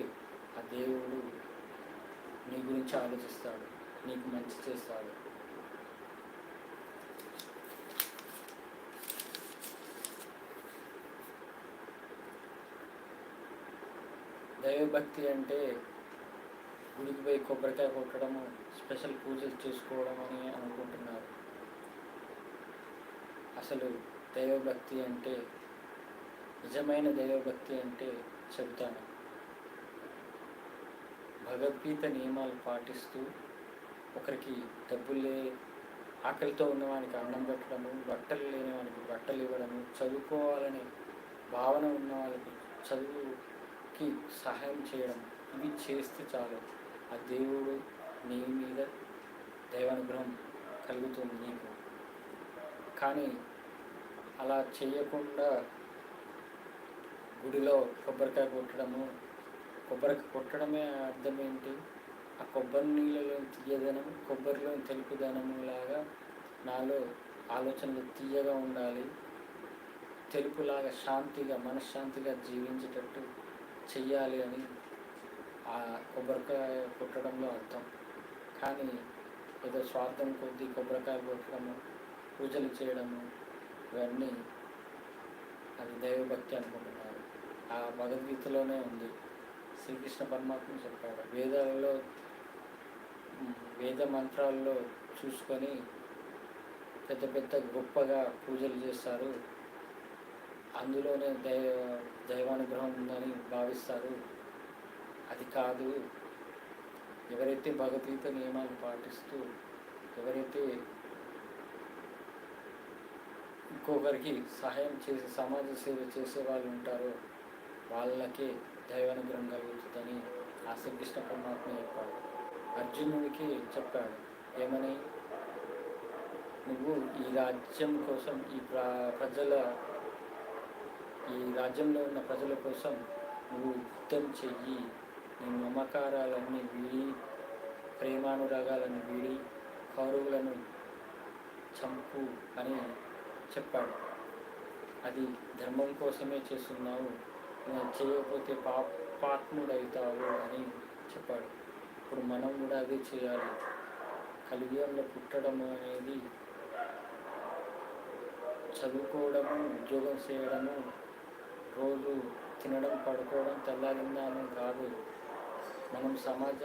[SPEAKER 1] ఆ దేవుడు నీ గురించి ఆలోచిస్తాడు, నీకు మంచి చేస్తాడు. దైవభక్తి అంటే గుడికి పోయి కొబ్బరికాయ కొట్టడము, స్పెషల్ పూజలు చేసుకోవడం అని అనుకుంటున్నారు. అసలు దైవభక్తి అంటే, నిజమైన దైవభక్తి అంటే చెబుతాను. భగవద్గీత నియమాలు పాటిస్తూ ఒకరికి డబ్బులే ఆకలితో ఉన్నవానికి అన్నం పెట్టడము, బట్టలు లేని వానికి బట్టలు ఇవ్వడము, చదువుకోవాలనే భావన ఉన్న వాళ్ళకి చదువుకి సహాయం చేయడం, ఇవి చేస్తే చాలు ఆ దేవుడు నీ మీద దైవానుగ్రహం కలుగుతుంది నీకు. కానీ అలా చేయకుండా గుడిలో కొబ్బరికాయ కొట్టడము, కొబ్బరికాయ కొట్టడమే అర్థం ఏంటి? ఆ కొబ్బరి నీళ్ళలో తీయదనం, కొబ్బరిలో తెలుపుదనము లాగా నాలో ఆలోచనలు తీయగా ఉండాలి, తెలుపులాగా శాంతిగా మనశ్శాంతిగా జీవించేటట్టు చెయ్యాలి అని ఆ కొబ్బరికాయ కొట్టడంలో అర్థం. కానీ ఏదో స్వార్థం కొద్దీ కొబ్బరికాయ కొట్టడము, పూజలు చేయడము ఇవన్నీ అది దైవభక్తి అనుకుంటున్నారు. ఆ భగవద్గీతలోనే ఉంది. శ్రీకృష్ణ పరమాత్మ చెప్పాడు, వేద మంత్రాల్లో చూసుకొని పెద్ద పెద్ద గొప్పగా పూజలు చేస్తారు, అందులోనే దైవానుగ్రహం ఉందని భావిస్తారు. అది కాదు. ఎవరైతే భగవద్గీత నియమాలు పాటిస్తూ ఎవరైతే ఇంకొకరికి సహాయం చేసి సమాజ సేవ చేసే వాళ్ళు ఉంటారో వాళ్ళకే దైవానుగ్రహం కలుగుతుందని ఆ శ్రీకృష్ణ పరమాత్మ చెప్పాడు. అర్జునుడికి చెప్పాడు, ఏమని, నువ్వు ఈ రాజ్యం కోసం, ఈ రాజ్యంలో ఉన్న ప్రజల కోసం నువ్వు యుద్ధం చెయ్యి, నీ మమకారాలన్నీ వీడి, ప్రేమానురాగాలను వీడి కౌరవులను చంపు అని చెప్పాడు. అది ధర్మం కోసమే చేస్తున్నావు, నువ్వు చేయకపోతే పాపాత్ముడవుతావు అని చెప్పాడు. ఇప్పుడు మనం కూడా అదే చేయాలి. కలియుగంలో పుట్టడం అనేది చదువుకోవడము, ఉద్యోగం చేయడము, రోజు తినడం, పడుకోవడం, తెల్లారిందాము కాదు. మనం సమాజ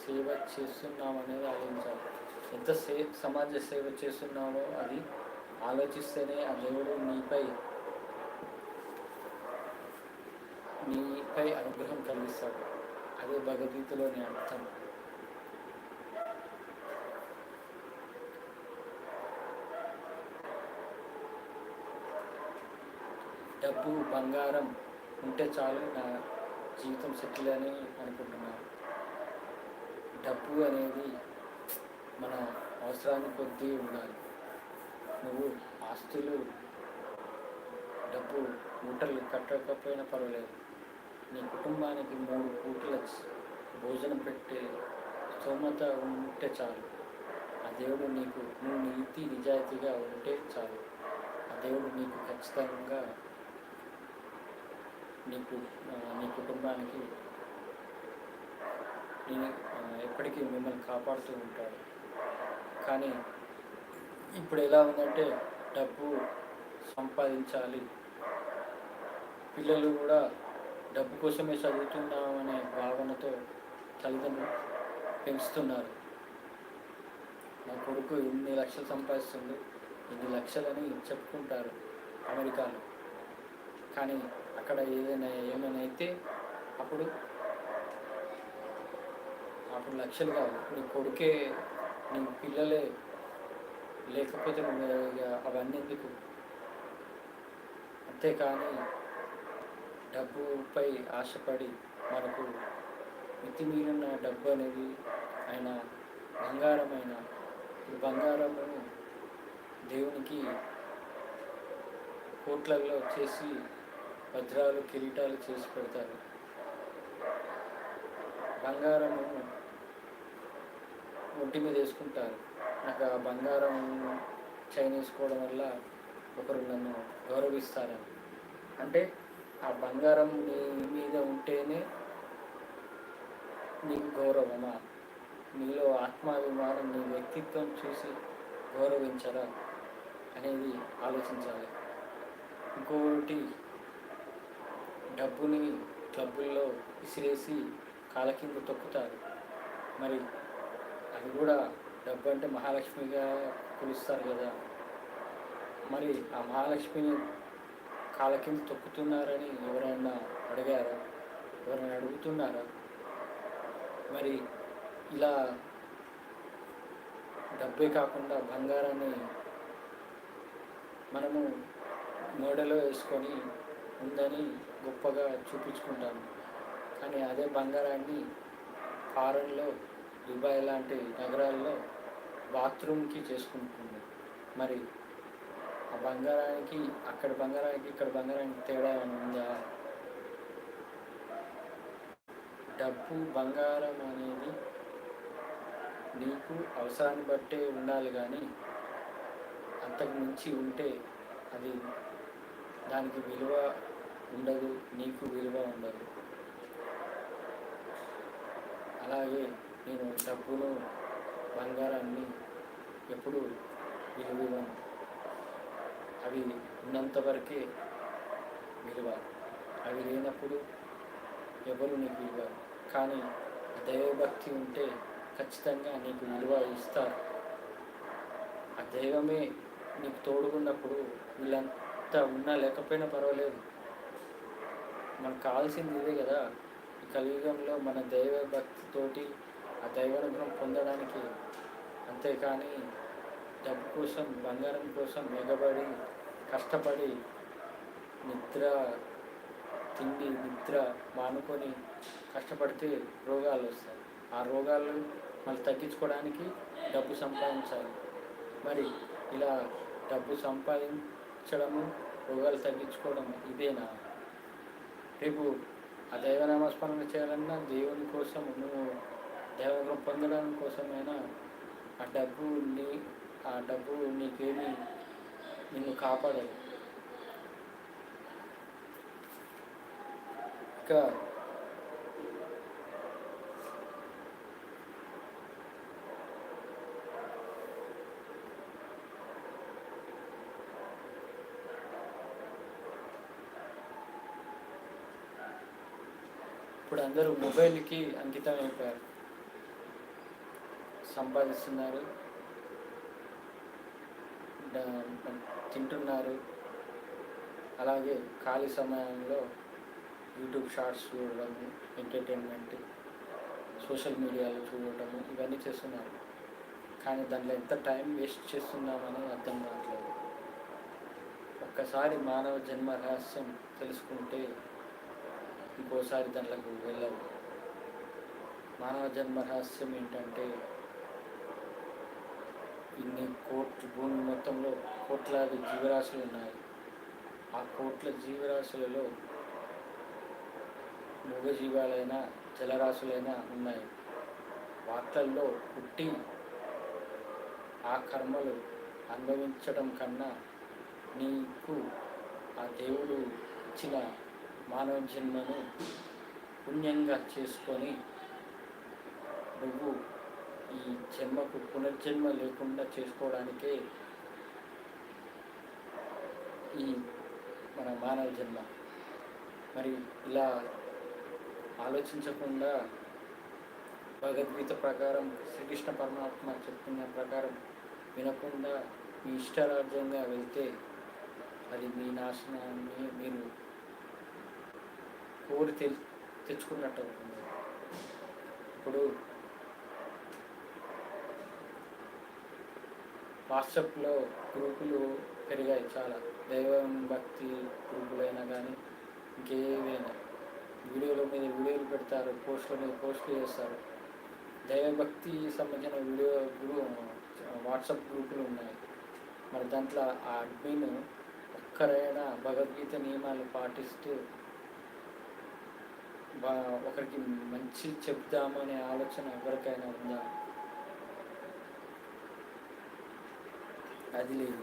[SPEAKER 1] సేవ చేస్తున్నాం అనేది ఆలోచించాలి. ఎంత సమాజ సేవ చేస్తున్నామో అది ఆలోచిస్తేనే ఆ దేవుడు నీపై అనుగ్రహం కలిగిస్తాడు. అదే భగవద్గీతలోని అర్థం. డబ్బు, బంగారం ఉంటే చాలు నా జీవితం సెటిల్ అని అనుకుంటున్నాను. డబ్బు అనేది మన అవసరాన్ని కొద్దీ ఉండాలి. నువ్వు ఆస్తులు, డబ్బు మూటలు కట్టకపోయినా పర్వాలేదు, నీ కుటుంబానికి 3 పూటల భోజనం పెట్టే స్తోమత ఉంటే చాలు. ఆ దేవుడు నువ్వు నీతి నిజాయితీగా ఉంటే చాలు. ఆ దేవుడు నీకు ఖచ్చితంగా నీ కుటుంబానికి ఎప్పటికీ మిమ్మల్ని కాపాడుతూ ఉంటాడు. కానీ ఇప్పుడు ఎలా ఉందంటే, డబ్బు సంపాదించాలి, పిల్లలు కూడా డబ్బు కోసమే చదువుతున్నామనే భావనతో తల్లిదండ్రులు పెంచుతున్నారు. నా కొడుకు ఇన్ని లక్షలు సంపాదిస్తుంది, ఇన్ని లక్షలని చెప్పుకుంటారు అమెరికాలో. కానీ అక్కడ ఏమైనా అయితే అప్పుడు లక్షలు కాదు, నీ కొడుకే, నీ పిల్లలే లేకపోతే అవన్నీ ఎందుకు? అంతేకాని డబ్బుపై ఆశపడి మనకు మితిమీరిన డబ్బు అనేది బంగారము దేవునికి కోట్లలో చేసి వజ్రాలు, కిరీటాలు చేసి పెడతారు. బంగారము ఒంటి మీద వేసుకుంటారు. నాకు ఆ బంగారం చైన్ వేసుకోవడం వల్ల ఒకరు నన్ను గౌరవిస్తారని. అంటే ఆ బంగారం నీ మీద ఉంటేనే నీకు గౌరవమా? నీలో ఆత్మాభిమానం, నీ వ్యక్తిత్వం చూసి గౌరవించరా అనేది ఆలోచించాలి. ఇంకోటి, డబ్బుని క్లబ్బుల్లో విసిరేసి కాళ్ళ కింద తొక్కుతారు. మరి అది కూడా డబ్బు అంటే మహాలక్ష్మిగా కొలుస్తారు కదా. మరి ఆ మహాలక్ష్మిని కాళ్ళ కింద తొక్కుతున్నారని ఎవరైనా అడిగారా? ఎవరైనా అడుగుతున్నారా? మరి ఇలా డబ్బే కాకుండా బంగారాన్ని మనము మోడలో వేసుకొని ఉందని గొప్పగా చూపించుకుంటాము. కానీ అదే బంగారాన్ని ఫారెన్లో, దుబాయ్ లాంటి నగరాల్లో బాత్రూమ్కి చేసుకుంటుంది. మరి ఆ బంగారానికి, అక్కడ బంగారానికి, ఇక్కడ బంగారానికి తేడా ఉందా? డబ్బు, బంగారం అనేది నీకు అవసరాన్ని బట్టే ఉండాలి. కానీ అంతకు మించి ఉంటే అది దానికి విలువ ఉండదు, నీకు విలువ ఉండదు. అలాగే నేను డబ్బును, బంగారాన్ని ఎప్పుడు విలువను. అవి ఉన్నంతవరకే విలువ. అవి లేనప్పుడు ఎవరు నీకు విలువ. కానీ దైవభక్తి ఉంటే ఖచ్చితంగా నీకు విలువ ఇస్తారు. ఆ దైవమే నీకు తోడుకున్నప్పుడు వీళ్ళంతా ఉన్నా లేకపోయినా పర్వాలేదు. మనకు కావాల్సింది ఇదే కదా. ఈ కలియుగంలో మన దైవభక్తితోటి ఆ దైవానుగ్రహం పొందడానికి. అంతేకాని డబ్బు కోసం, బంగారం కోసం ఎగబడి కష్టపడి తిండి నిద్ర మానుకొని కష్టపడితే రోగాలు వస్తాయి. ఆ రోగాలు మళ్ళీ తగ్గించుకోవడానికి డబ్బు సంపాదించాలి. మరి ఇలా డబ్బు సంపాదించడము, రోగాలు తగ్గించుకోవడం ఇదేనా? రేపు ఆ దైవనామస్మరణ చేయాలన్నా దేవుని కోసం, నువ్వు దైవం పొందడం కోసమైనా ఆ డబ్బు నీకేమి నిన్ను కాపాడదు. ఇంకా ఇప్పుడు అందరూ మొబైల్కి అంకితం అయిపోయారు, సంపాదిస్తున్నారు, తింటున్నారు, అలాగే ఖాళీ సమయంలో యూట్యూబ్ షార్ట్స్ చూడడము, ఎంటర్టైన్మెంట్, సోషల్ మీడియాలో చూడటము ఇవన్నీ చేస్తున్నారు. కానీ దాంట్లో ఎంత టైం వేస్ట్ చేస్తున్నామని అర్థం కావట్లేదు. ఒక్కసారి మానవ జన్మ రహస్యం తెలుసుకుంటే ఇంకోసారి దాంట్లోకి వెళ్ళవు. మానవ జన్మ రహస్యం ఏంటంటే, ఇన్ని భూమి మొత్తంలో కోట్లాది జీవరాశులు ఉన్నాయి. ఆ కోట్ల జీవరాశులలో మూగజీవాలైనా జలరాశులైనా ఉన్నాయి. వాటిల్లో పుట్టి ఆ కర్మలు అనుభవించడం కన్నా నీకు ఆ దేవుడు ఇచ్చిన మానవ జన్మను పుణ్యంగా చేసుకొని నువ్వు ఈ జన్మకు పునర్జన్మ లేకుండా చేసుకోవడానికే ఈ మన మానవ జన్మ. మరి ఇలా ఆలోచించకుండా భగవద్గీత ప్రకారం శ్రీకృష్ణ పరమాత్మ చెప్పిన ప్రకారం వినకుండా మీ ఇష్టరాజ్యంగా వెళ్తే అది మీ నాశనాన్ని మీరు కోరి తెచ్చుకున్నట్టు అవుతుంది. ఇప్పుడు వాట్సాప్లో గ్రూపులు పెరిగాయి చాలా, దైవం భక్తి గ్రూపులైనా కానీ ఇంకేవైనా వీడియోల మీద వీడియోలు పెడతారు, పోస్టుల మీద పోస్టులు చేస్తారు. దైవభక్తి సంబంధించిన వాట్సాప్ గ్రూపులు ఉన్నాయి. మరి దాంట్లో ఆ అడ్మిన్ ఒక్కరైనా భగవద్గీత నియమాలు పాటిస్తూ ఒకరికి మంచి చెప్దామనే ఆలోచన ఎవరికైనా ఉందా? అది లేదు.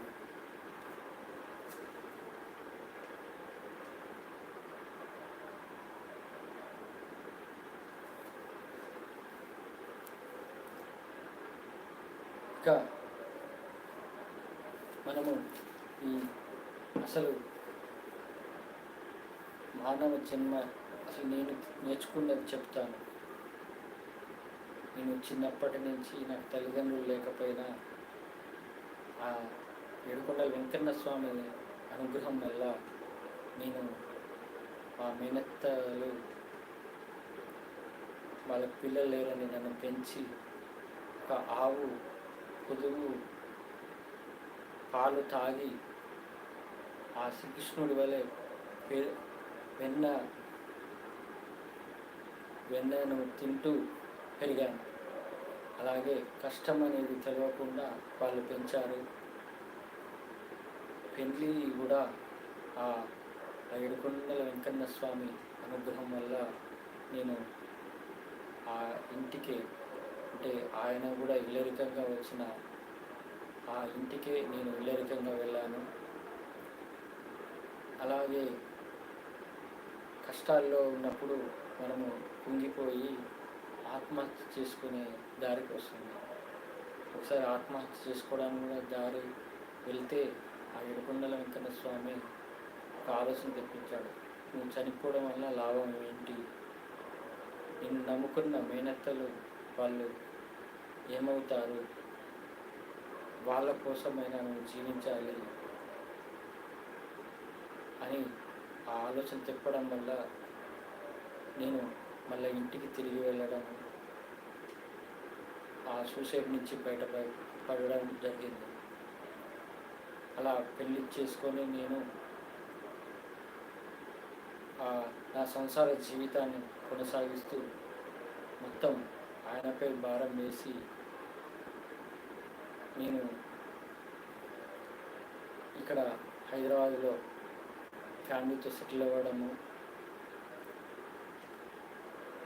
[SPEAKER 1] ఇంకా మనము ఈ అసలు మానవ జన్మ అసలు నేను నేర్చుకున్నది చెప్తాను. నేను చిన్నప్పటి నుంచి నాకు తల్లిదండ్రులు లేకపోయినా ఆ ఏడుకొండల వెంకన్న స్వామి అనుగ్రహం వల్ల నేను మా మేనత్తలు వాళ్ళ పిల్లలు లేరని నన్ను పెంచి ఒక ఆవు పొదుగు పాలు తాగి ఆ శ్రీకృష్ణుడి వలె వెన్నను తింటూ పెరిగాను. అలాగే కష్టం అనేది తెలియకుండా వాళ్ళు పెంచారు. పెళ్ళి కూడా ఆ ఏడుకొండల వెంకన్న స్వామి అనుగ్రహం వల్ల నేను ఆ ఇంటికి, అంటే ఆయన కూడా ఇల్లరికంగా వచ్చిన ఆ ఇంటికే నేను ఇల్లరికంగా వెళ్ళాను. అలాగే కష్టాల్లో ఉన్నప్పుడు మనము కుంగిపోయి ఆత్మహత్య చేసుకునే దారికి వస్తుంది. ఒకసారి ఆత్మహత్య చేసుకోవడానికి కూడా దారి వెళ్తే ఆ ఏడుకొండల వెంకన్న స్వామి ఒక ఆలోచన తెప్పించాడు. నువ్వు చనిపోవడం వల్ల లాభం ఏంటి? నిన్ను నమ్ముకున్న మేనత్తలు వాళ్ళు ఏమవుతారు? వాళ్ళ కోసమైనా నువ్వు జీవించాలి అని ఆ ఆలోచన తిప్పడం వల్ల నేను మళ్ళీ ఇంటికి తిరిగి వెళ్ళడం, ఆ సూసైడ్ నుంచి బయటపడడం జరిగింది. అలా పెళ్ళి చేసుకొని నేను నా సంసార జీవితాన్ని కొనసాగిస్తూ మొత్తం ఆయనపై భారం వేసి నేను ఇక్కడ హైదరాబాద్లో ఫ్యామిలీతో సెటిల్ అవ్వడము,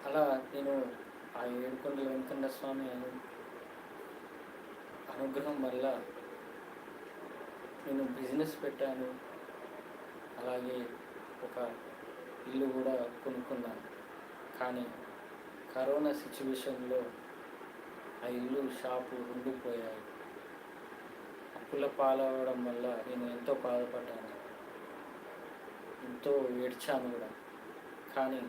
[SPEAKER 1] అలా నేను ఆ ఏడుకొండల వెంకన్న స్వామి అనుగ్రహం వల్ల నేను బిజినెస్ పెట్టాను. అలాగే ఒక ఇల్లు కూడా కొనుక్కున్నాను. కానీ కరోనా సిచ్యువేషన్లో ఆ ఇల్లు, షాపు ఉండిపోయాయి. అప్పుల పాలవడం వల్ల నేను ఎంతో బాధపడ్డాను, ఎంతో ఏడ్చాను కూడా. కానీ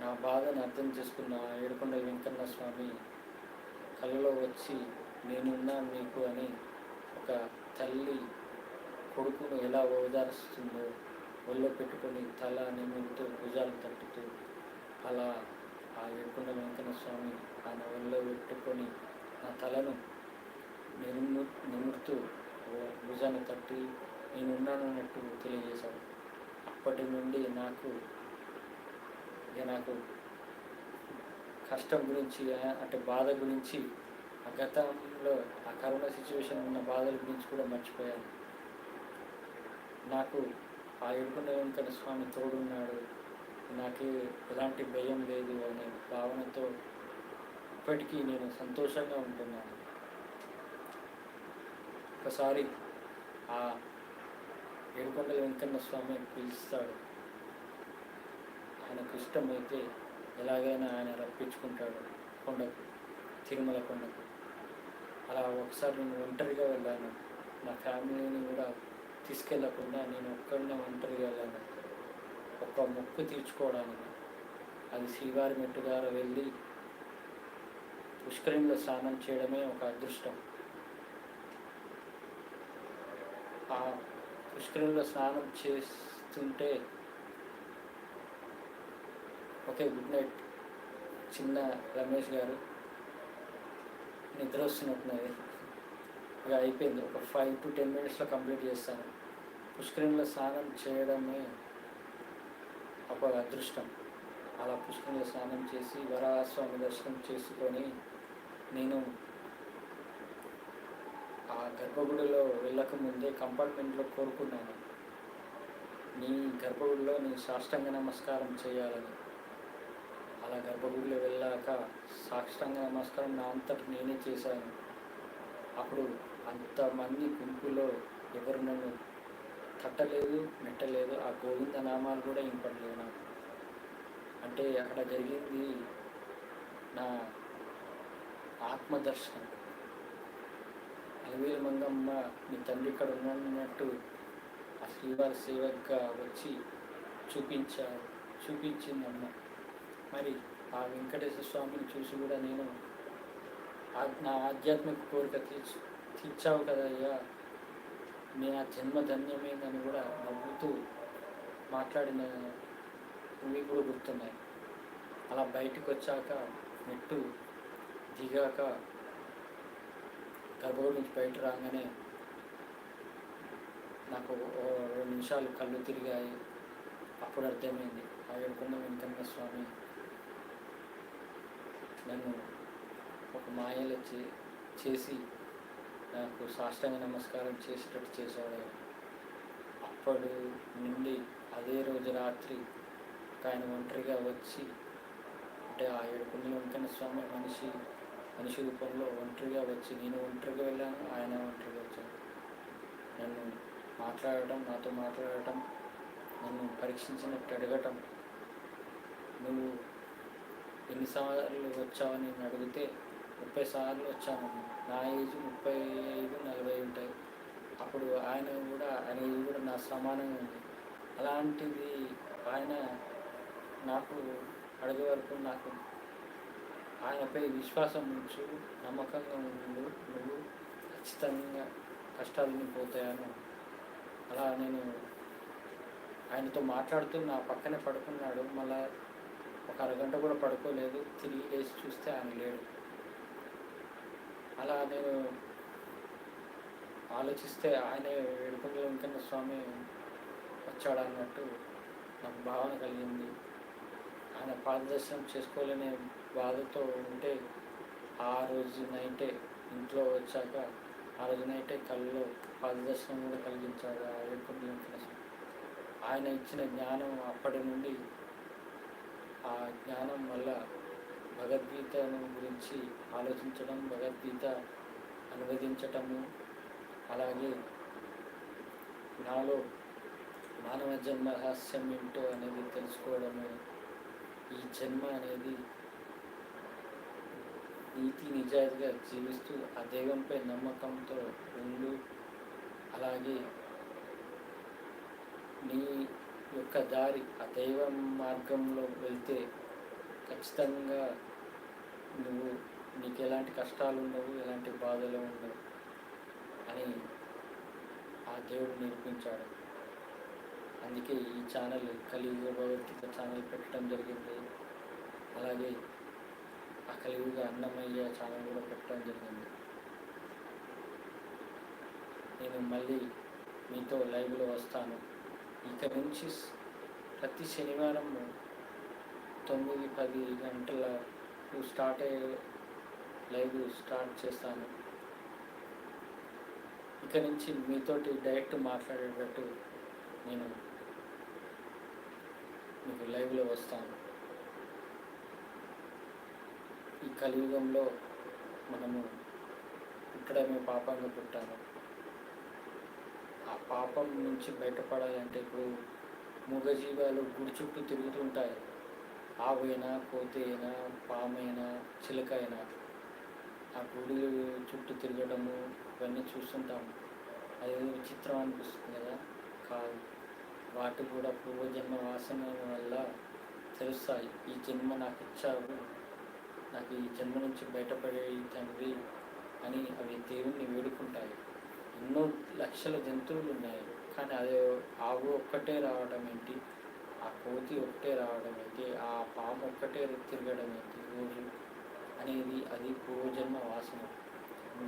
[SPEAKER 1] నా బాధను అర్థం చేసుకున్న ఏడుకొండల వెంకన్న స్వామి కలలో వచ్చి నేనున్నాను నీకు అని ఒక తల్లి కొడుకును ఎలా ఓదారుస్తుందో ఒళ్ళో పెట్టుకొని తల నిమురుతూ భుజాలు తట్టుతూ, అలా ఆ ఏడుకొండల వెంకన్న స్వామి ఆయన ఒళ్ళో పెట్టుకొని నా తలను నిమురుతూ భుజాన్ని తట్టి నేనున్నానన్నట్టు తెలియజేశాడు. అప్పటి నుండి నాకు కష్టం గురించి, అంటే బాధ గురించి, ఆ గతంలో ఆ కరోనా సిచ్యువేషన్ ఉన్న బాధల గురించి కూడా మర్చిపోయాను. నాకు ఆ ఏడుకొండల వెంకన్న స్వామి తోడున్నాడు, నాకు ఎలాంటి భయం లేదు అనే భావనతో ఇప్పటికీ నేను సంతోషంగా ఉంటున్నాను. ఒకసారి ఆ ఏడుకొండల వెంకన్న స్వామి పిలుస్తాడు. ఆయనకు ఇష్టమైతే ఎలాగైనా ఆయన రప్పించుకుంటాడు కొండకు, తిరుమల కొండకు. అలా ఒకసారి నేను ఒంటరిగా వెళ్ళాను. నా ఫ్యామిలీని కూడా తీసుకెళ్ళకుండా నేను ఒక్కడినే ఒంటరిగా వెళ్ళాను ఒక మొక్కు తీర్చుకోవడానికి. అది శ్రీవారి మెట్టు ద్వారా వెళ్ళి పుష్కరిణిలో స్నానం చేయడమే ఒక అదృష్టం. ఆ పుష్కరిణిలో స్నానం చేస్తుంటే ఓకే, గుడ్ నైట్ చిన్న రమేష్ గారు, నిద్ర వస్తున్నట్టున్నది. ఇక అయిపోయింది, ఒక 5 to 10 minutes కంప్లీట్ చేస్తాను. పుష్కరిణిలో స్నానం చేయడమే ఒక అదృష్టం. అలా పుష్కరిణిలో స్నానం చేసి వరాహస్వామి దర్శనం చేసుకొని నేను ఆ గర్భగుడిలో వెళ్ళకముందే కంపార్ట్మెంట్లో కోరుకున్నాను, నీ గర్భగుడిలో నీ సాష్టాంగ నమస్కారం చేయాలని. అలా గర్భగుడిలో వెళ్ళాక సాష్టాంగ నమస్కారం నా అంతటి నేనే చేశాను. అప్పుడు అంతమంది గుంపులో ఎవరు నన్ను తట్టలేదు, నెట్టలేదు. ఆ గోవింద నామాలు కూడా వినపడలేదు నాకు. అంటే అక్కడ జరిగింది నా ఆత్మదర్శనం. అలివేలు మంగమ్మ మీ తండ్రి ఇక్కడ ఉన్నట్టు ఆ శ్రీవారి సేవగా వచ్చి చూపించిందమ్మ. మరి ఆ వెంకటేశ్వర స్వామిని చూసి కూడా నేను నా ఆధ్యాత్మిక కోరిక తీర్చావు కదయ్యా, నేను ఆ జన్మ ధన్యమైందని కూడా నవ్వుతూ మాట్లాడిన ఇవి కూడా గుర్తున్నాయి. అలా బయటికి వచ్చాక మెట్టు దిగాక గర్భగుడి నుంచి బయట రాగానే నాకు 2 నిమిషాలు కళ్ళు తిరిగాయి. అప్పుడు అర్థమైంది, ఆ ఏడుకొండల వెంకన్న స్వామి నన్ను ఒక మాయలు చేసి నాకు సాష్టాంగ నమస్కారం చేసేటట్టు చేశాడు. అప్పటి నుండి అదే రోజు రాత్రి ఆయన ఒంటరిగా వచ్చి, అంటే ఆ ఏడుకొండల వెంకన్న స్వామి మనిషి రూపంలో ఒంటరిగా వచ్చి, నేను ఒంటరిగా వెళ్ళాను, ఆయన ఒంటరిగా వచ్చాను. నన్ను నాతో మాట్లాడటం, నన్ను పరీక్షించినట్టు అడగటం, నువ్వు ఎన్నిసార్లు వచ్చావని నేను అడిగితే 30 సార్లు వచ్చాను. నా ఏజ్ 35-40 ఉంటాయి. అప్పుడు ఆయన ఏజ్ కూడా నా సమానంగా ఉంది. అలాంటిది ఆయన నాకు అడిగే వరకు నాకు ఆయనపై విశ్వాసం ఉంచు, నమ్మకంగా ఉండు, నువ్వు ఖచ్చితంగా కష్టాలని పోతాయను. అలా నేను ఆయనతో మాట్లాడుతూ నా పక్కనే పడుకున్నాడు. మళ్ళా ఒక అరగంట కూడా పడుకోలేదు. తిరిగి లేచి చూస్తే ఆయన లేడు. అలా నేను ఆలోచిస్తే ఆయనే ఏడుకొండల వెంకన్న స్వామి వచ్చాడన్నట్టు నాకు భావన కలిగింది. ఆయన పాదదర్శనం చేసుకోలేని బాధతో ఉంటే ఆ రోజు నైటే ఇంట్లో వచ్చాక ఆ రోజు నైటే కళ్ళలో పాదదర్శనం కూడా కలిగించాడు ఆ ఏడుకొండల వెంకటేశ్వర. ఆయన ఇచ్చిన జ్ఞానం అప్పటి నుండి ఆ జ్ఞానం వల్ల భగవద్గీతను గురించి ఆలోచించడం, భగవద్గీత అనువదించటము, అలాగే నాలో మానవ జన్మ రహస్యం ఏమిటో అనేది తెలుసుకోవడము, ఈ జన్మ అనేది నీతి నిజాయితీగా జీవిస్తూ ఆ దైవంపై నమ్మకంతో ఉండు, అలాగే నీ యొక్క దారి ఆ దైవం మార్గంలో వెళ్తే ఖచ్చితంగా నీకు ఎలాంటి కష్టాలు ఉండవు, ఎలాంటి బాధలు ఉండవు అని ఆ దేవుడు నిరూపించాడు. అందుకే ఈ ఛానల్ కలియుగ భగవద్గీత ఛానల్ పెట్టడం జరిగింది. అలాగే ఆ కలియుగ అన్నమయ్య ఛానల్ కూడా పెట్టడం జరిగింది. నేను మళ్ళీ మీతో లైవ్లో వస్తాను. ఇక నుంచి ప్రతి శనివారం 9-10 గంటలకు లైవ్ స్టార్ట్ చేస్తాను. ఇక నుంచి మీతోటి డైరెక్ట్ మాట్లాడేటట్టు నేను మీకు లైవ్లో వస్తాను. ఈ కలియుగంలో మనము పుట్టడమే పాపంగా పుట్టాము. ఆ పాపం నుంచి బయటపడాలంటే ఇప్పుడు మూగజీవాలు గుడి చుట్టూ తిరుగుతుంటాయి. ఆవైనా, కోతి అయినా, పామైనా, చిలక అయినా ఆ గుడి చుట్టూ తిరగడము ఇవన్నీ చూస్తుంటాము. అది విచిత్రం అనిపిస్తుంది కదా. కాదు, వాటి కూడా పూర్వజన్మ వాసన వల్ల తెలుస్తాయి. ఈ జన్మ నాకు ఇచ్చావు, నాకు ఈ జన్మ నుంచి బయటపడే తండ్రి అని అవి దేవుణ్ణి వేడుకుంటాయి. ఎన్నో లక్షల జంతువులు ఉన్నాయి, కానీ అదే ఆవు ఒక్కటే రావడం ఏంటి, ఆ కోతి ఒక్కటే రావడం ఏంటి, ఆ పాము ఒక్కటే తిరగడం ఏంటి రోజు అనేది అది పూర్వజన్మ వాసన.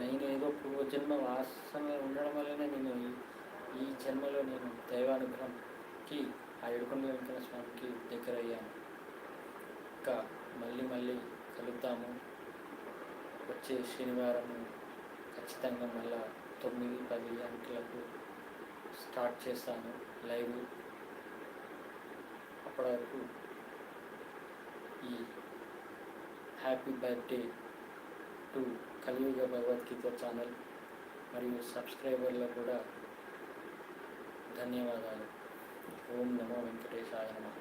[SPEAKER 1] నేనేదో పూర్వజన్మ వాసన ఉండడం వల్లనే నేను ఈ జన్మలో నేను దైవానుగ్రహంకి ఆ ఏడుకొండల వెంకటేశ్వర స్వామికి దగ్గర అయ్యాను. ఇంకా మళ్ళీ కలుద్దాము. వచ్చే శనివారం ఖచ్చితంగా మళ్ళా 9-10 గంటలకు స్టార్ట్ చేస్తాను లైవ్. అప్పటి వరకు ఈ హ్యాపీ బర్త్డే టు కలియుగ భగవద్గీత ఛానల్ మరియు సబ్స్క్రైబర్లకు కూడా ధన్యవాదాలు. ఓం నమో వెంకటేశాయ నమః.